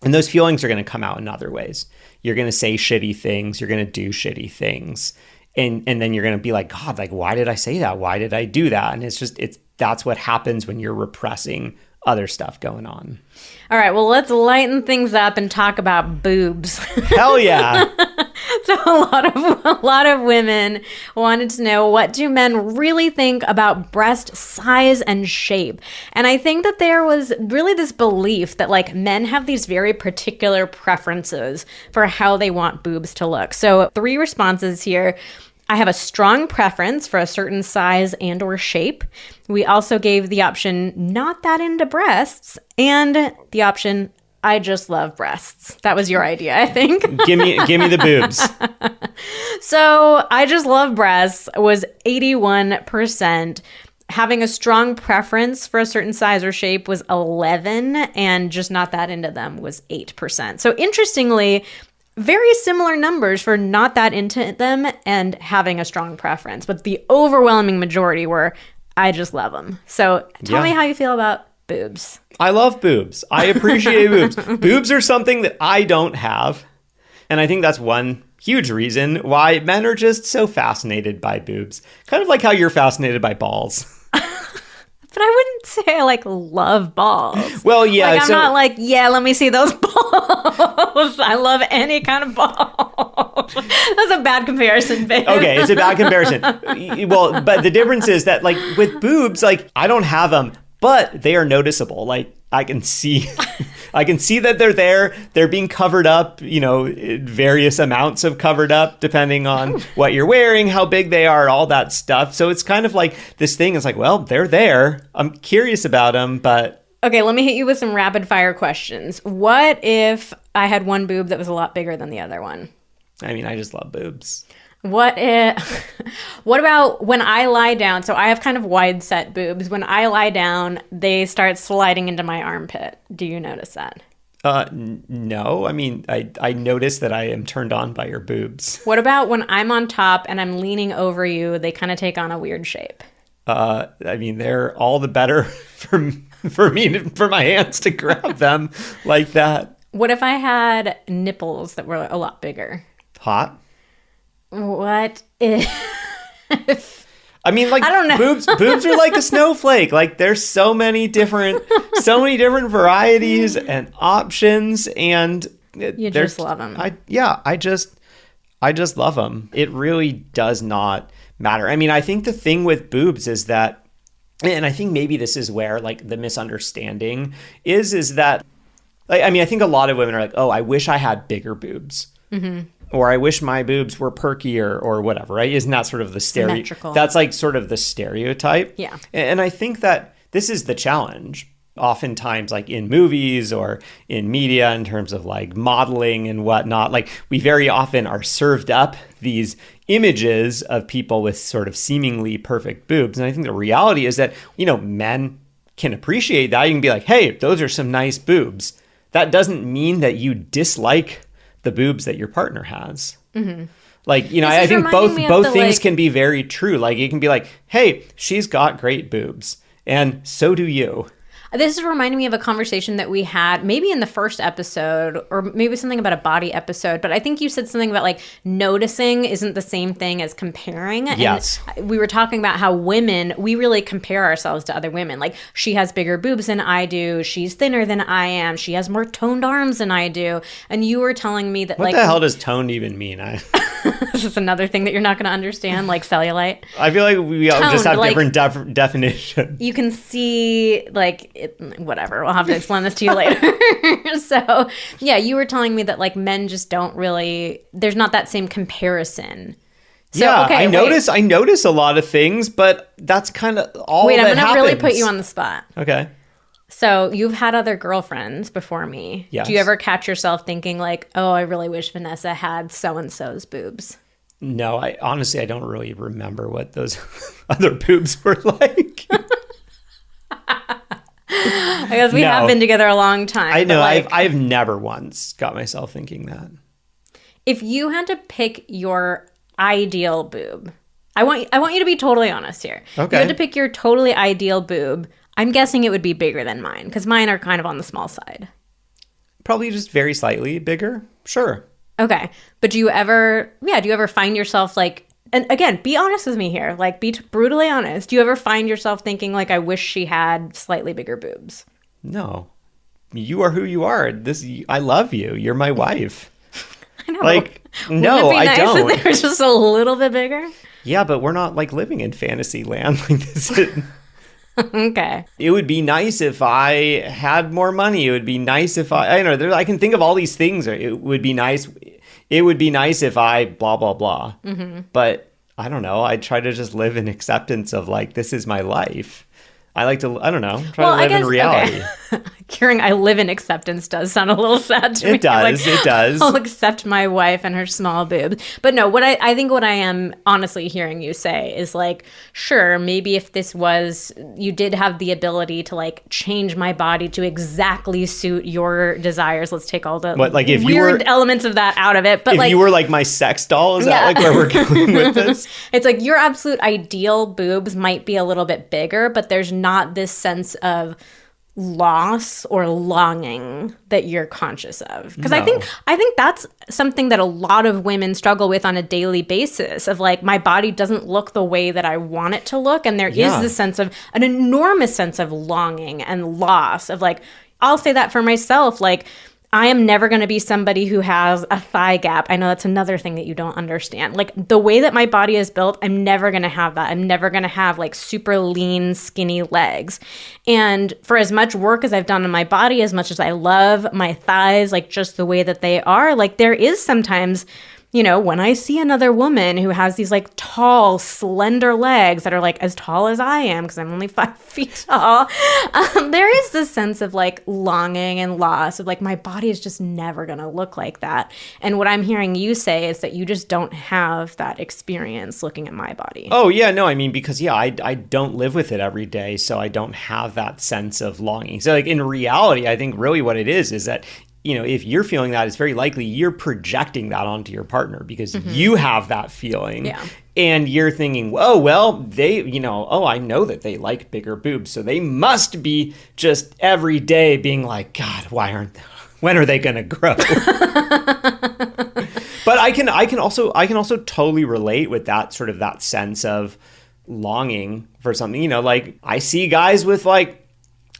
And those feelings are going to come out in other ways. You're going to say shitty things. You're going to do shitty things. And then you're going to be like, God, like, why did I say that? Why did I do that? And that's what happens when you're repressing other stuff going on. All right, well, let's lighten things up and talk about boobs. Hell yeah. So a lot of women wanted to know, what do men really think about breast size and shape? And I think that there was really this belief that like men have these very particular preferences for how they want boobs to look. So 3 responses here. I have a strong preference for a certain size and or shape. We also gave the option not that into breasts and the option I just love breasts. That was your idea, I think. Give me the boobs. So I just love breasts was 81%. Having a strong preference for a certain size or shape was 11, and just not that into them was 8%. So interestingly, very similar numbers for not that into them and having a strong preference. But the overwhelming majority were, I just love them. So tell me how you feel about boobs. I love boobs. I appreciate boobs. Boobs are something that I don't have. And I think that's one huge reason why men are just so fascinated by boobs. Kind of like how you're fascinated by balls. But I wouldn't say I like love balls. Well, yeah. Like I'm not like, yeah, let me see those balls. I love any kind of ball. That's a bad comparison, babe. Okay, it's a bad comparison. Well, but the difference is that like with boobs, like I don't have them, but they are noticeable. Like I can see that they're there. They're being covered up, you know, various amounts of covered up, depending on what you're wearing, how big they are, all that stuff. So it's kind of like this thing is like, well, they're there. I'm curious about them, but. Okay, let me hit you with some rapid fire questions. What if I had one boob that was a lot bigger than the other one? I mean, I just love boobs. What about when I lie down? So I have kind of wide set boobs. When I lie down, they start sliding into my armpit. Do you notice that? No. I mean, I notice that I am turned on by your boobs. What about when I'm on top and I'm leaning over you, they kind of take on a weird shape? I mean, they're all the better for my hands to grab them like that. What if I had nipples that were a lot bigger? Hot. What if? I mean, like, I don't know. Boobs are like a snowflake. Like, there's so many different varieties and options, and you just love them. I just love them. It really does not matter. I mean, I think the thing with boobs is that, and I think maybe this is where like the misunderstanding is that, like, I mean, I think a lot of women are like, oh, I wish I had bigger boobs. Mm-hmm. Or I wish my boobs were perkier or whatever, right? Isn't that sort of the symmetrical? That's like sort of the stereotype. Yeah. And I think that this is the challenge. Oftentimes, like in movies or in media, in terms of like modeling and whatnot, like we very often are served up these images of people with sort of seemingly perfect boobs. And I think the reality is that, you know, men can appreciate that. You can be like, hey, those are some nice boobs. That doesn't mean that you dislike the boobs that your partner has. Mm-hmm. Like, you know, I think both things can be very true. Like, it can be like, hey, she's got great boobs, and so do you. This is reminding me of a conversation that we had maybe in the first episode or maybe something about a body episode. But I think you said something about like noticing isn't the same thing as comparing. Yes. And we were talking about how women, we really compare ourselves to other women. Like she has bigger boobs than I do. She's thinner than I am. She has more toned arms than I do. And you were telling me that what the hell does toned even mean? This is another thing that you're not going to understand, like cellulite. I feel like we all just have like, different definitions. You can see, like, whatever. I'll have to explain this to you later. So, yeah, you were telling me that, like, men just don't really, there's not that same comparison. So, yeah, okay, I notice a lot of things, but that's kind of all that happens. I'm going to really put you on the spot. Okay. So you've had other girlfriends before me. Yes. Do you ever catch yourself thinking like, oh, I really wish Vanessa had so-and-so's boobs? No, I don't really remember what those other boobs were like. I guess we have been together a long time. I know. Like, I've never once got myself thinking that. If you had to pick your ideal boob, I want you to be totally honest here. Okay. If you had to pick your totally ideal boob, I'm guessing it would be bigger than mine because mine are kind of on the small side. Probably just very slightly bigger. Sure. Okay. But do you ever find yourself like, and again, be honest with me here, like be brutally honest. Do you ever find yourself thinking like, I wish she had slightly bigger boobs? No. You are who you are. I love you. You're my wife. I know. Like, Wouldn't no, it be I nice don't. If they were just a little bit bigger? Yeah, but we're not like living in fantasy land like this. Okay. It would be nice if I had more money. It would be nice if I don't know, I can think of all these things. It would be nice if I blah, blah, blah. Mm-hmm. But I don't know. I try to just live in acceptance of like, this is my life. I like to, I don't know, try to live in reality. Okay. Hearing I live in acceptance does sound a little sad to me. It does. Like, it does. I'll accept my wife and her small boobs. But no, what I think what I am honestly hearing you say is like, sure, maybe if this was, you did have the ability to like change my body to exactly suit your desires. Let's take all the if weird elements of that out of it. But if like, you were like my sex doll, is that like where we're going with this? It's like your absolute ideal boobs might be a little bit bigger, but there's not this sense of loss or longing that you're conscious of. Because I think that's something that a lot of women struggle with on a daily basis of like, my body doesn't look the way that I want it to look. And there is this sense of an enormous sense of longing and loss of like, I'll say that for myself, like, I am never going to be somebody who has a thigh gap. I know that's another thing that you don't understand. Like the way that my body is built, I'm never going to have that. I'm never going to have like super lean, skinny legs. And for as much work as I've done on my body, as much as I love my thighs, like just the way that they are, like there is sometimes, you know, when I see another woman who has these like tall, slender legs that are like as tall as I am, because I'm only 5 feet tall, there is this sense of like longing and loss of like, my body is just never going to look like that. And what I'm hearing you say is that you just don't have that experience looking at my body. Oh, yeah, no, I mean, because, I don't live with it every day, so I don't have that sense of longing. So, like, in reality, I think really what it is that, you know, if you're feeling that, it's very likely you're projecting that onto your partner because you have that feeling. Yeah. And you're thinking, oh, well, they, you know, oh, I know that they like bigger boobs. So they must be just every day being like, God, when are they going to grow? But I can also totally relate with that sort of that sense of longing for something, you know, like I see guys with like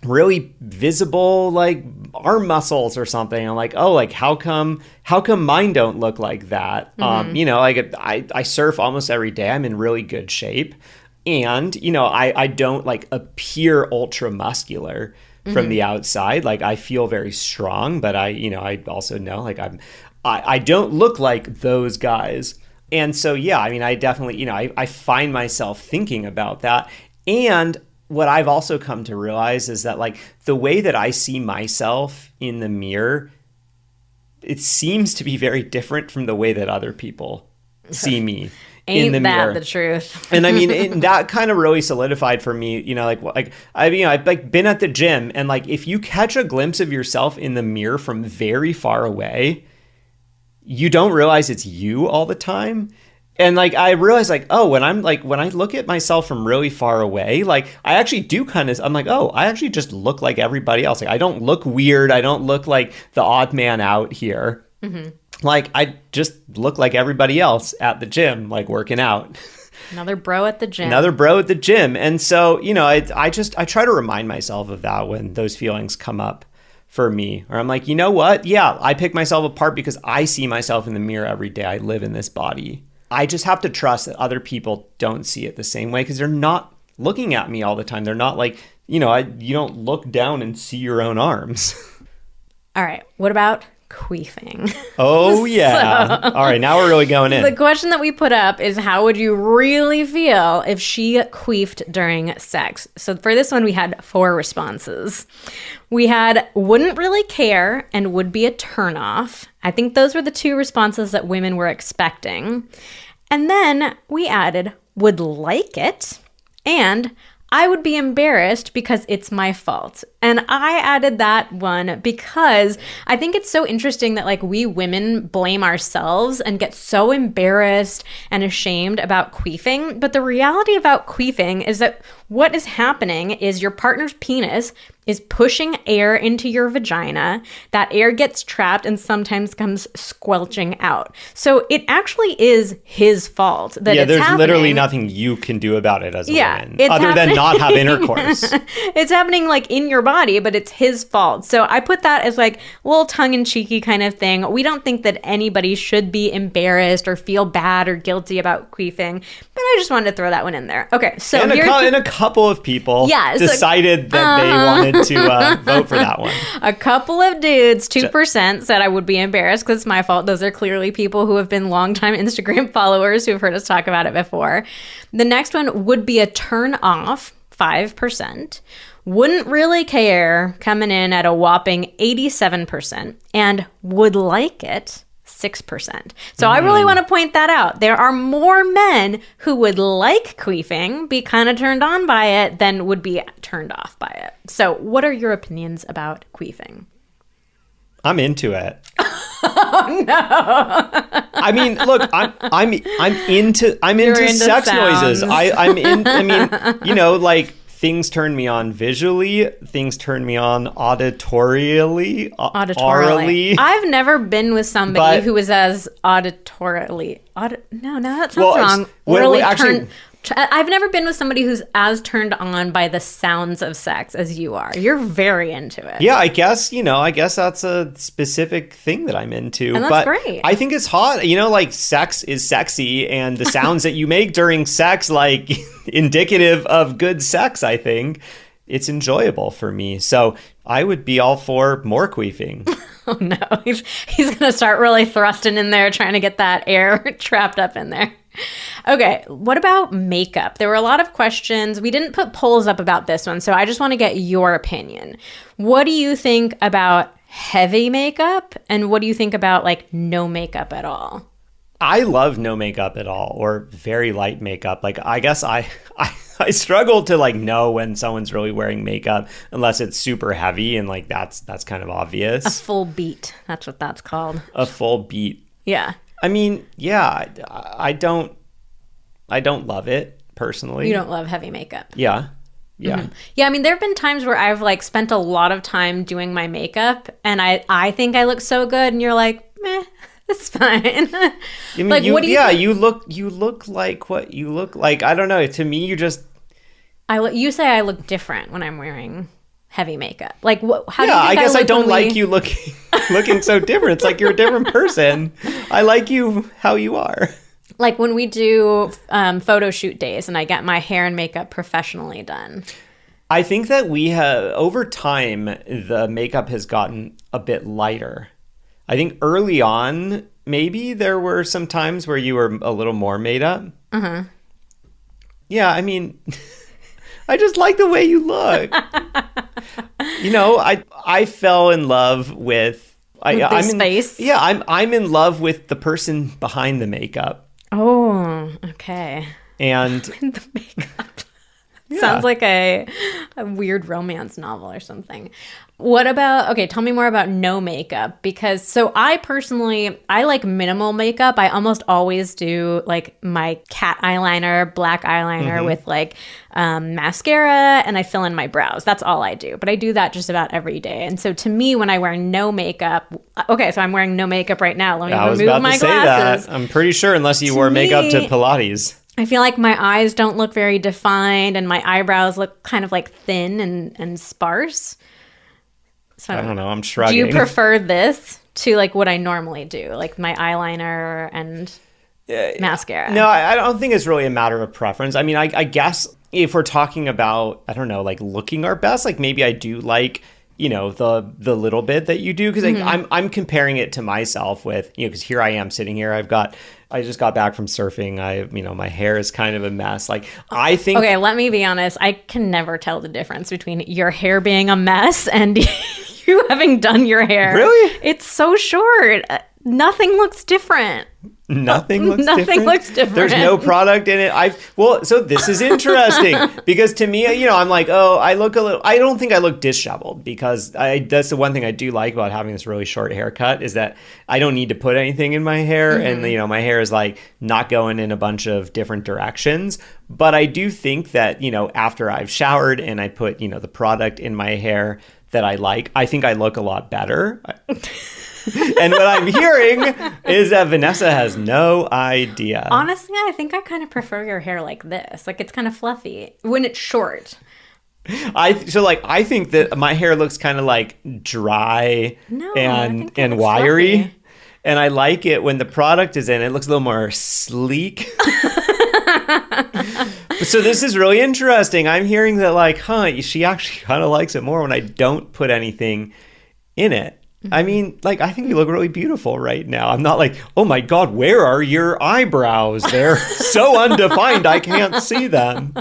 really visible like arm muscles or something. I'm like, oh, like how come mine don't look like that? You know, like I surf almost every day. I'm in really good shape. And, you know, I don't like appear ultra muscular from the outside. Like I feel very strong, but I also know like I don't look like those guys. And so, yeah, I mean, I definitely, you know, I find myself thinking about that. And what I've also come to realize is that like the way that I see myself in the mirror, it seems to be very different from the way that other people see me in the mirror. Ain't that the truth? And I mean, that kind of really solidified for me, you know, I've like been at the gym and like if you catch a glimpse of yourself in the mirror from very far away, you don't realize it's you all the time. And like I realized like, oh, when I look at myself from really far away, like I actually do I'm like, oh, I actually just look like everybody else. Like I don't look weird. I don't look like the odd man out here. Mm-hmm. Like I just look like everybody else at the gym, like working out. Another bro at the gym. And so, I try to remind myself of that when those feelings come up for me. Or I'm like, you know what? Yeah, I pick myself apart because I see myself in the mirror every day. I live in this body. I just have to trust that other people don't see it the same way because they're not looking at me all the time. They're not like, you don't look down and see your own arms. All right. What about queefing? Oh, yeah. All right. Now we're really going in. The question that we put up is how would you really feel if she queefed during sex? So for this one, we had 4 responses. We had wouldn't really care and would be a turnoff. I think those were the 2 responses that women were expecting. And then we added would like it and I would be embarrassed because it's my fault. And I added that one because I think it's so interesting that like we women blame ourselves and get so embarrassed and ashamed about queefing. But the reality about queefing is that what is happening is your partner's penis is pushing air into your vagina. That air gets trapped and sometimes comes squelching out. So it actually is his fault that it's there's happening. Literally nothing you can do about it as a woman other happening. than not have intercourse. It's happening like in your body, but it's his fault. So I put that as like a little tongue-in-cheeky kind of thing. We don't think that anybody should be embarrassed or feel bad or guilty about queefing, but I just wanted to throw that one in there. Okay, so and a couple of people decided that they wanted to vote for that one. A couple of dudes, 2%, said I would be embarrassed because it's my fault. Those are clearly people who have been longtime Instagram followers who've heard us talk about it before. The next one would be a turn off, 5%. Wouldn't really care, coming in at a whopping 87%. And would like it, 6%. So I really want to point that out. There are more men who would like queefing, be kind of turned on by it, than would be turned off by it. So what are your opinions about queefing? I'm into it. Oh no! I mean, look, I'm into sex sounds. noises. Like things turn me on visually, things turn me on auditorially. I've never been with somebody who was as auditorially. No, that sounds wrong. I've never been with somebody who's as turned on by the sounds of sex as you are. You're very into it. Yeah, I guess that's a specific thing that I'm into. And that's great. I think it's hot. Like sex is sexy and the sounds that you make during sex, like indicative of good sex, I think. It's enjoyable for me. So I would be all for more queefing. Oh no, he's going to start really thrusting in there, trying to get that air trapped up in there. Okay, what about makeup? There were a lot of questions. We didn't put polls up about this one, so I just want to get your opinion. What do you think about heavy makeup, and what do you think about like no makeup at all? I love no makeup at all, or very light makeup. Like I guess I struggle to like know when someone's really wearing makeup unless it's super heavy and like that's kind of obvious. A full beat. That's what that's called. A full beat. Yeah. I mean, yeah, I don't love it personally. You don't love heavy makeup. Yeah. Yeah. Mm-hmm. Yeah, I mean, there have been times where I've like spent a lot of time doing my makeup and I think I look so good and you're like, meh, it's fine. I mean, like, what do you think? you look like what you look like. I don't know. To me, you say I look different when I'm wearing heavy makeup. Like, how do you think I guess I don't like you you looking so different. It's like you're a different person. I like you how you are. Like when we do photo shoot days and I get my hair and makeup professionally done. I think that we have, over time, the makeup has gotten a bit lighter. I think early on, maybe there were some times where you were a little more made up. Uh-huh. Yeah, I mean, I just like the way you look. I fell in love with this face. Yeah, I'm in love with the person behind the makeup. Oh, okay. And the makeup. Yeah. Sounds like a A weird romance novel or something. What about, okay, tell me more about no makeup, because so I like minimal makeup. I almost always do like my cat eyeliner, black eyeliner with like mascara, and I fill in my brows. That's all I do. But I do that just about every day. And so to me, when I wear no makeup, okay, so I'm wearing no makeup right now. Let me remove my glasses. I'm pretty sure unless you wore makeup to Pilates. I feel like my eyes don't look very defined and my eyebrows look kind of like thin and sparse. So I don't know. I'm shrugging. Do you prefer this to like what I normally do, like my eyeliner and mascara? No, I don't think it's really a matter of preference. I mean, I guess if we're talking about, I don't know, like looking our best, like maybe I do like, you know, the little bit that you do, because I'm comparing it to myself with, you know, because here I am sitting here. I just got back from surfing. My hair is kind of a mess. Like, I think. Okay, let me be honest. I can never tell the difference between your hair being a mess and you having done your hair. Really? It's so short. Nothing looks different. Nothing looks different. There's no product in it. So this is interesting because to me, you know, I'm like, oh, I don't think I look disheveled, because that's the one thing I do like about having this really short haircut is that I don't need to put anything in my hair. And, you know, my hair is like not going in a bunch of different directions. But I do think that, you know, after I've showered and I put, you know, the product in my hair that I like, I think I look a lot better. And what I'm hearing is that Vanessa has no idea. Honestly, I think I kind of prefer your hair like this. Like, it's kind of fluffy when it's short. I think that my hair looks kind of like dry and wiry. Fluffy. And I like it when the product is in. It looks a little more sleek. So this is really interesting. I'm hearing that, like, she actually kind of likes it more when I don't put anything in it. I mean, like, I think you look really beautiful right now. I'm not like, oh my God, where are your eyebrows? They're so undefined, I can't see them.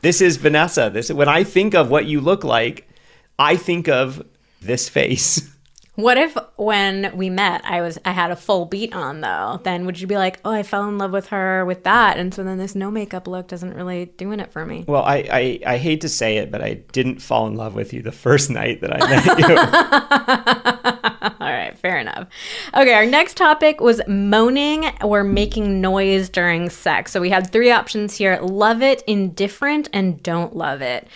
This is Vanessa. When I think of what you look like, I think of this face. What if when we met, I had a full beat on though? Then would you be like, oh, I fell in love with her with that, and so then this no makeup look doesn't really doing it for me? Well, I hate to say it, but I didn't fall in love with you the first night that I met you. All right, fair enough. Okay, our next topic was moaning or making noise during sex. So we had 3 options here: love it, indifferent, and don't love it.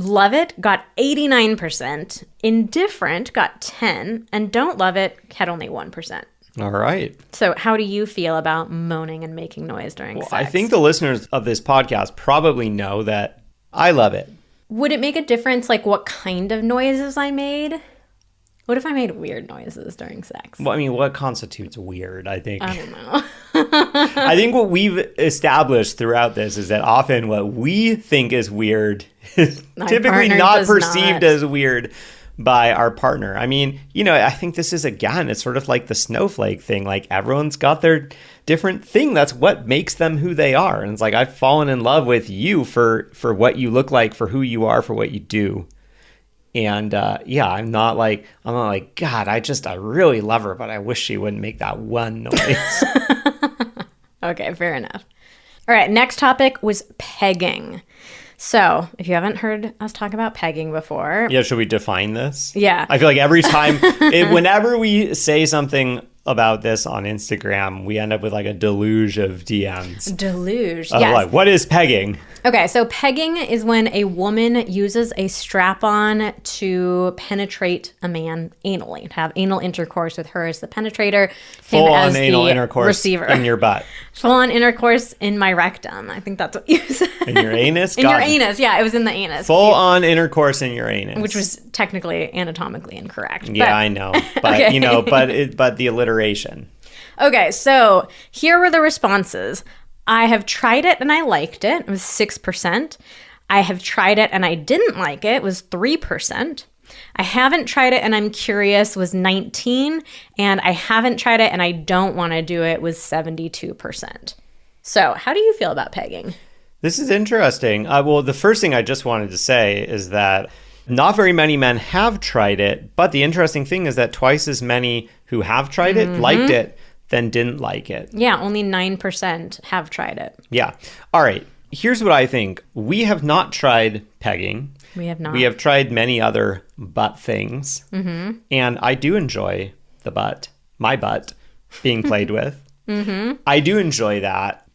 Love it got 89%, indifferent got 10%, and don't love it had only 1%. All right. So how do you feel about moaning and making noise during sex? I think the listeners of this podcast probably know that I love it. Would it make a difference, like, what kind of noises I made? What if I made weird noises during sex? Well, I mean, what constitutes weird, I think? I don't know. I think what we've established throughout this is that often what we think is weird is typically not perceived as weird by our partner. I mean, you know, I think this is, again, it's sort of like the snowflake thing. Like, everyone's got their different thing. That's what makes them who they are. And it's like, I've fallen in love with you for what you look like, for who you are, for what you do. And I'm not like, God, I really love her, but I wish she wouldn't make that one noise. Okay, fair enough. All right, next topic was pegging. So, if you haven't heard us talk about pegging before. Yeah, should we define this? Yeah. I feel like every time, whenever we say something about this on Instagram, we end up with like a deluge of DMs. Deluge, yes. Like, what is pegging? Okay, so pegging is when a woman uses a strap-on to penetrate a man anally, to have anal intercourse with her as the penetrator, him as anal the intercourse receiver. In your butt. Full-on intercourse in my rectum. I think that's what you said. In your anus? In your anus, yeah, it was in the anus. Full-on intercourse in your anus. Which was technically anatomically incorrect. Yeah, I know. But, okay. You know, but the alliteration. Okay, so here were the responses. I have tried it and I liked it. It was 6%. I have tried it and I didn't like it. It was 3%. I haven't tried it and I'm curious was 19%. And I haven't tried it and I don't want to do it was 72%. So how do you feel about pegging? This is interesting. Well, the first thing I just wanted to say is that not very many men have tried it. But the interesting thing is that twice as many who have tried it liked it than didn't like it. Yeah, only 9% have tried it. Yeah. All right. Here's what I think. We have not tried pegging. We have not. We have tried many other butt things. Mm-hmm. And I do enjoy the butt, my butt, being played with. Mm-hmm. I do enjoy that.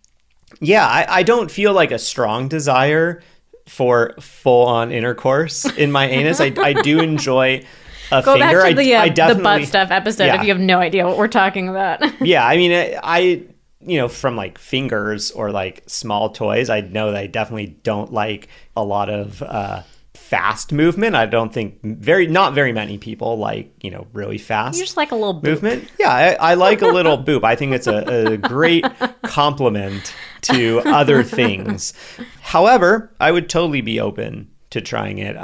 Yeah, I don't feel like a strong desire for full-on intercourse in my anus. I do enjoy a Go finger. back to the definitely, butt stuff episode if you have no idea what we're talking about. Yeah, I mean, from like fingers or like small toys, I know that I definitely don't like a lot of fast movement. I don't think not very many people like, really fast. You just like a little boop. Movement. Yeah, I like a little boop. I think it's a great compliment to other things. However, I would totally be open to trying it,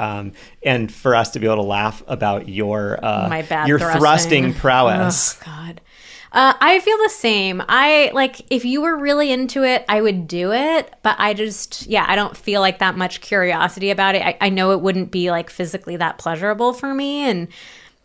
and for us to be able to laugh about your My bad your thrusting prowess. Oh God. I feel the same. If you were really into it, I would do it, but I don't feel like that much curiosity about it. I know it wouldn't be like physically that pleasurable for me, and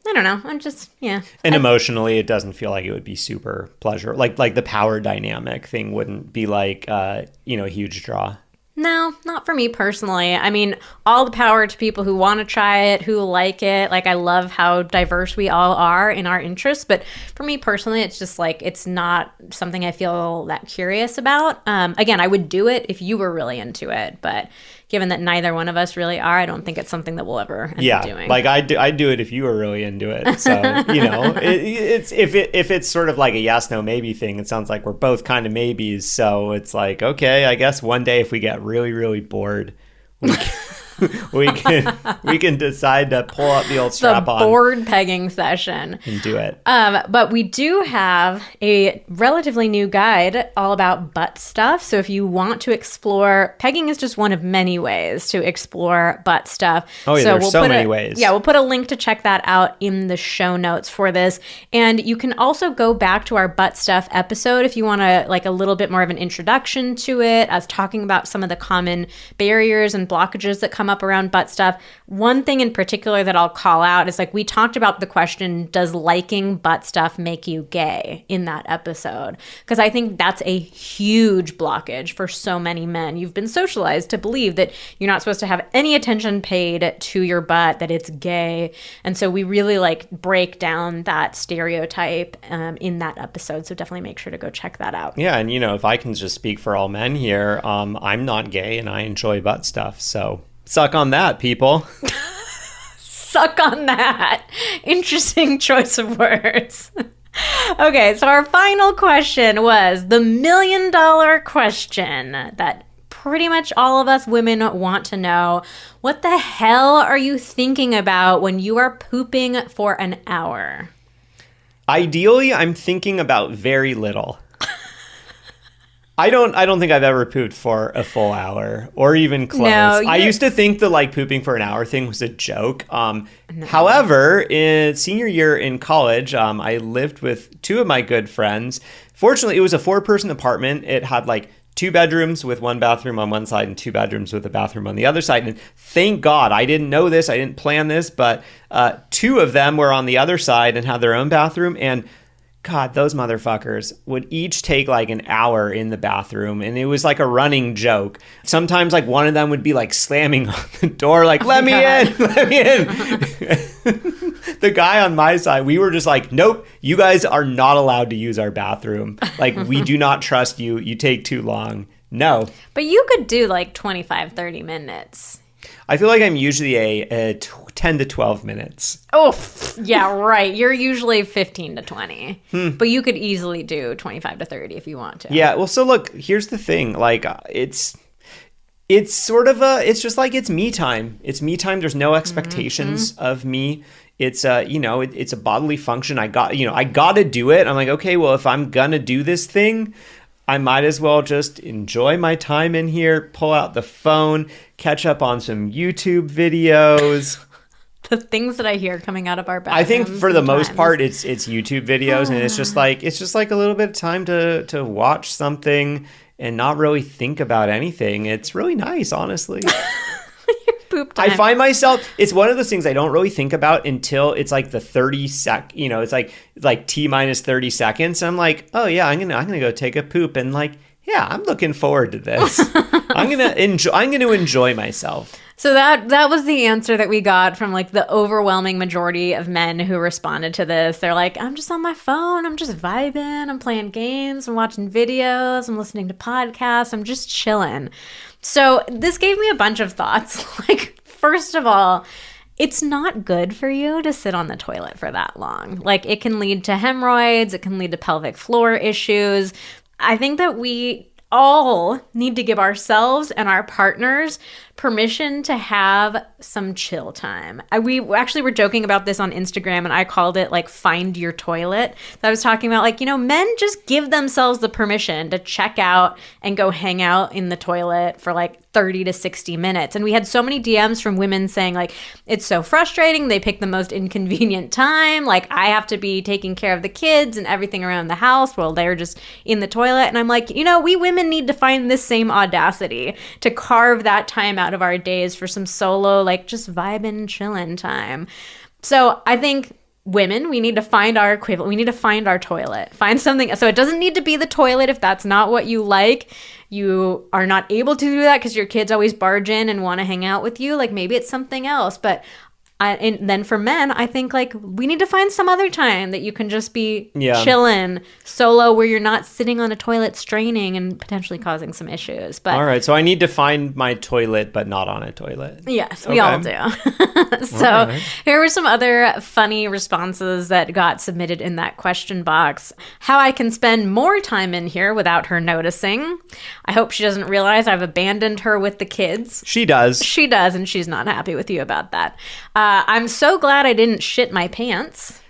I don't know. I'm just, yeah. And emotionally, it doesn't feel like it would be super pleasure. Like the power dynamic thing wouldn't be like, a huge draw. No, not for me personally. I mean, all the power to people who want to try it, who like it. Like, I love how diverse we all are in our interests. But for me personally, it's just like, it's not something I feel that curious about. Again, I would do it if you were really into it. But given that neither one of us really are, I don't think it's something that we'll ever end up doing. Like I'd do it if you were really into it. So, it's if it's sort of like a yes, no, maybe thing, it sounds like we're both kind of maybes. So it's like, okay, I guess one day if we get really, really bored, we can decide to pull up the old strap on. The board pegging session. And do it. But we do have a relatively new guide all about butt stuff. So if you want to explore, pegging is just one of many ways to explore butt stuff. Oh, yeah, so there's so many ways. Yeah, we'll put a link to check that out in the show notes for this. And you can also go back to our butt stuff episode if you want to, like, a little bit more of an introduction to it, as talking about some of the common barriers and blockages that come up around butt stuff. One thing in particular that I'll call out is, like, we talked about the question, does liking butt stuff make you gay, in that episode? Because I think that's a huge blockage for so many men. You've been socialized to believe that you're not supposed to have any attention paid to your butt, that it's gay. And so we really break down that stereotype in that episode. So definitely make sure to go check that out. Yeah, and if I can just speak for all men here, I'm not gay and I enjoy butt stuff. So suck on that, people. Suck on that. Interesting choice of words. Okay, so our final question was the $1 million question that pretty much all of us women want to know. What the hell are you thinking about when you are pooping for an hour? Ideally, I'm thinking about very little. I don't think I've ever pooped for a full hour or even close. No, I used to think the pooping for an hour thing was a joke. No. However, in senior year in college, I lived with two of my good friends. Fortunately, it was a 4-person apartment. It had 2 bedrooms with 1 bathroom on one side and 2 bedrooms with a bathroom on the other side. And thank God, I didn't know this, I didn't plan this, but 2 of them were on the other side and had their own bathroom. And God, those motherfuckers would each take an hour in the bathroom, and it was a running joke. Sometimes one of them would be slamming on the door, let me in, let me in. The guy on my side, we were just nope, you guys are not allowed to use our bathroom. We do not trust you. You take too long. No. But you could do 25, 30 minutes. I feel like I'm usually a 10 to 12 minutes. Oh, yeah, right. You're usually 15 to 20. But you could easily do 25 to 30 if you want to. Yeah, well, so look, here's the thing. It's sort of it's just it's me time. It's me time. There's no expectations of me. It's it's a bodily function. I got to do it. I'm okay, well, if I'm going to do this thing, I might as well just enjoy my time in here, pull out the phone, catch up on some YouTube videos. The things that I hear coming out of our bathroom. I think for the most part, it's YouTube videos, and it's just a little bit of time to watch something and not really think about anything. It's really nice, honestly. Poop time. I find myself, it's one of those things I don't really think about until it's the 30 it's like T minus 30 seconds. I'm oh yeah, I'm gonna go take a poop, and Yeah, I'm looking forward to this. I'm gonna enjoy myself. So that was the answer that we got from like the overwhelming majority of men who responded to this. They're like, I'm just on my phone. I'm just vibing. I'm playing games. I'm watching videos. I'm listening to podcasts. I'm just chilling. So this gave me a bunch of thoughts. Like, first of all, it's not good for you to sit on the toilet for that long. Like, it can lead to hemorrhoids. It can lead to pelvic floor issues. I think that we all need to give ourselves and our partners permission to have some chill time. We actually were joking about this on Instagram, and I called it like find your toilet. So I was talking about like, men just give themselves the permission to check out and go hang out in the toilet for like 30 to 60 minutes. And we had so many DMs from women saying like, it's so frustrating. They pick the most inconvenient time. Like, I have to be taking care of the kids and everything around the house while they're just in the toilet. And I'm like, we women need to find this same audacity to carve that time out of our days for some solo, like just vibing and chilling time. So I think women, we need to find our equivalent. We need to find our toilet. Find something. So it doesn't need to be the toilet if that's not what you like. You are not able to do that because your kids always barge in and want to hang out with you. Like, maybe it's something else. But and then for men, I think like we need to find some other time that you can just be chilling solo, where you're not sitting on a toilet straining and potentially causing some issues. But all right, so I need to find my toilet, but not on a toilet. Yes, we all do. So here were some other funny responses that got submitted in that question box. How I can spend more time in here without her noticing. I hope she doesn't realize I've abandoned her with the kids. She does. She does, and she's not happy with you about that. I'm so glad I didn't shit my pants.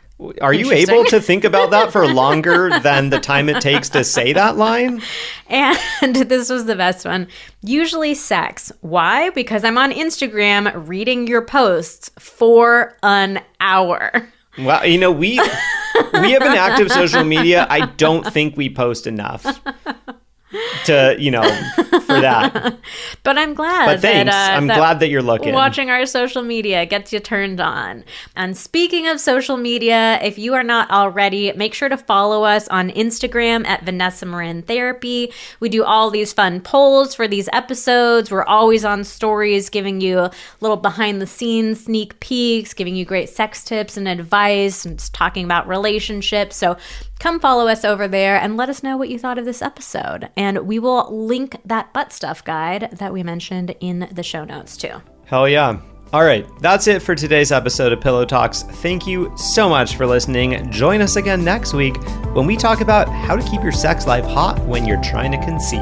Are you able to think about that for longer than the time it takes to say that line? And this was the best one. Usually sex. Why? Because I'm on Instagram reading your posts for an hour. Well, we have an active social media. I don't think we post enough to, for that. But I'm glad. But thanks. I'm glad that you're looking. Watching our social media gets you turned on. And speaking of social media, if you are not already, make sure to follow us on Instagram at Vanessa Marin Therapy. We do all these fun polls for these episodes. We're always on stories, giving you little behind the scenes sneak peeks, giving you great sex tips and advice, and just talking about relationships. So come follow us over there and let us know what you thought of this episode. And we will link that butt stuff guide that we mentioned in the show notes too. Hell yeah. All right, that's it for today's episode of Pillow Talks. Thank you so much for listening. Join us again next week when we talk about how to keep your sex life hot when you're trying to conceive.